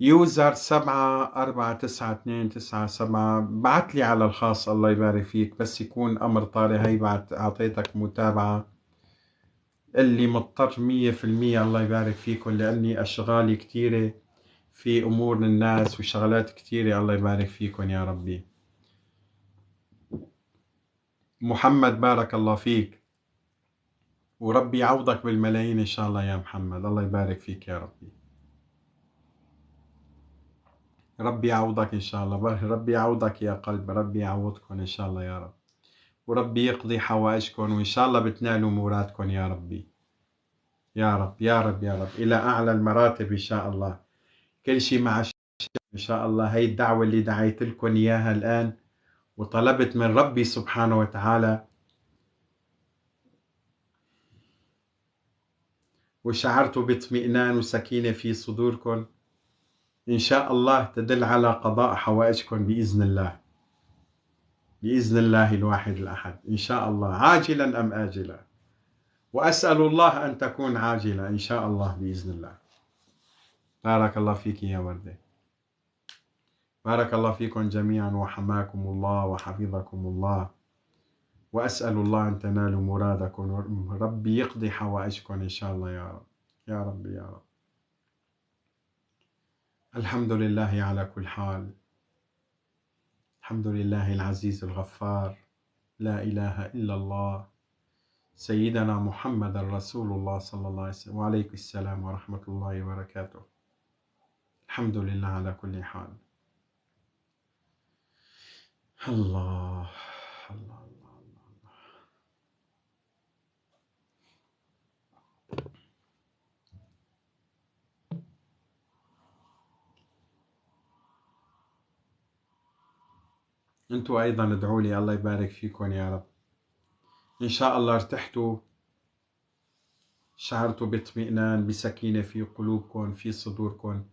[SPEAKER 1] يوزر 749297 بعت لي على الخاص، الله يبارك فيك، بس يكون أمر طارئ. هي بعد أعطيتك متابعة اللي مضطر 100%. الله يبارك فيكم، لأني أشغالي كتيرة في أمور الناس وشغلات كتيرة. الله يبارك فيكم يا ربي. محمد بارك الله فيك، وربي يعوضك بالملايين إن شاء الله يا محمد. الله يبارك فيك يا ربي، ربي يعوضك إن شاء الله. ربي يعوضك يا قلب، ربي يعوضكم إن شاء الله يا رب، وربي يقضي حوائجكم، وإن شاء الله بتنالوا مرادكم يا ربي. يا رب يا رب يا رب، إلى أعلى المراتب إن شاء الله. كل شيء مع إن شاء الله. هي الدعوة اللي دعيت لكم إياها الآن، وطلبت من ربي سبحانه وتعالى، وشعرت باطمئنان وسكينة في صدوركم، إن شاء الله تدل على قضاء حوائجكم بإذن الله، بإذن الله الواحد الأحد إن شاء الله، عاجلا أم آجلا. وأسأل الله أن تكون عاجلة إن شاء الله بإذن الله. بارك الله فيك يا وردة، بارك الله فيكم جميعا، وحماكم الله وحفظكم الله، وأسأل الله أن تنالوا مرادكم، ربي يقضي حوائجكم إن شاء الله يا رب يا رب يا رب. الحمد لله على كل حال، الحمد لله العزيز الغفار، لا إله إلا الله، سيدنا محمد رسول الله صلى الله عليه وسلم، وعليكم السلام ورحمة الله وبركاته. الحمد لله على كل حال. الله الله الله. أنتوا أيضا ادعوا لي، الله يبارك فيكم يا رب. إن شاء الله ارتحتوا، شعرتوا باطمئنان، بسكينة في قلوبكم، في صدوركم،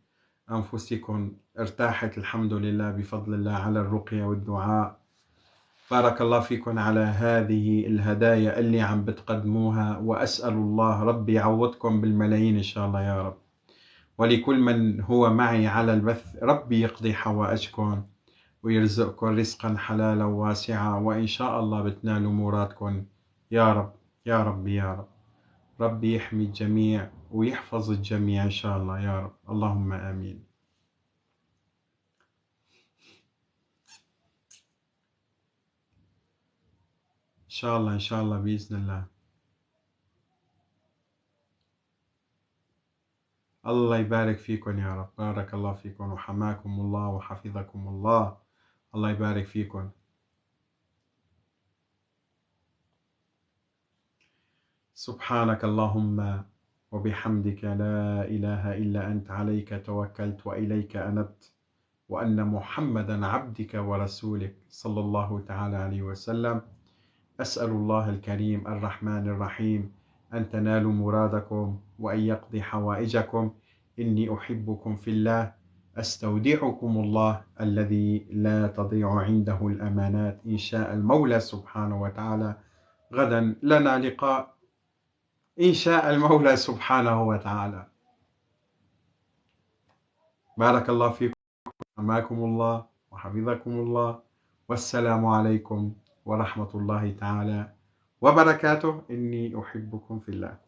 [SPEAKER 1] أنفسكم ارتاحت الحمد لله بفضل الله على الرقية والدعاء. بارك الله فيكم على هذه الهدايا اللي عم بتقدموها، وأسأل الله ربي يعوضكم بالملايين إن شاء الله يا رب. ولكل من هو معي على البث، ربي يقضي حوائجكم ويرزقكم رزقا حلالا واسعا، وإن شاء الله بتنالوا مرادكم يا رب يا رب يا رب. ربي يحمي الجميع ويحفظ الجميع إن شاء الله يا رب، اللهم آمين. إن شاء الله إن شاء الله بإذن الله. الله يبارك فيكم يا رب، بارك الله فيكم وحماكم الله وحفظكم الله. الله يبارك فيكم. سبحانك اللهم وبحمدك، لا إله إلا أنت، عليك توكلت وإليك أنبت، وأن محمدا عبدك ورسولك صلى الله تعالى عليه وسلم. أسأل الله الكريم الرحمن الرحيم أن تنالوا مرادكم وأن يقضي حوائجكم. إني أحبكم في الله، أستودعكم الله الذي لا تضيع عنده الأمانات. إن شاء المولى سبحانه وتعالى غدا لنا لقاء، إن شاء المولى سبحانه وتعالى. بارك الله فيكم، حماكم الله وحفظكم الله، والسلام عليكم ورحمة الله تعالى وبركاته. إني أحبكم في الله.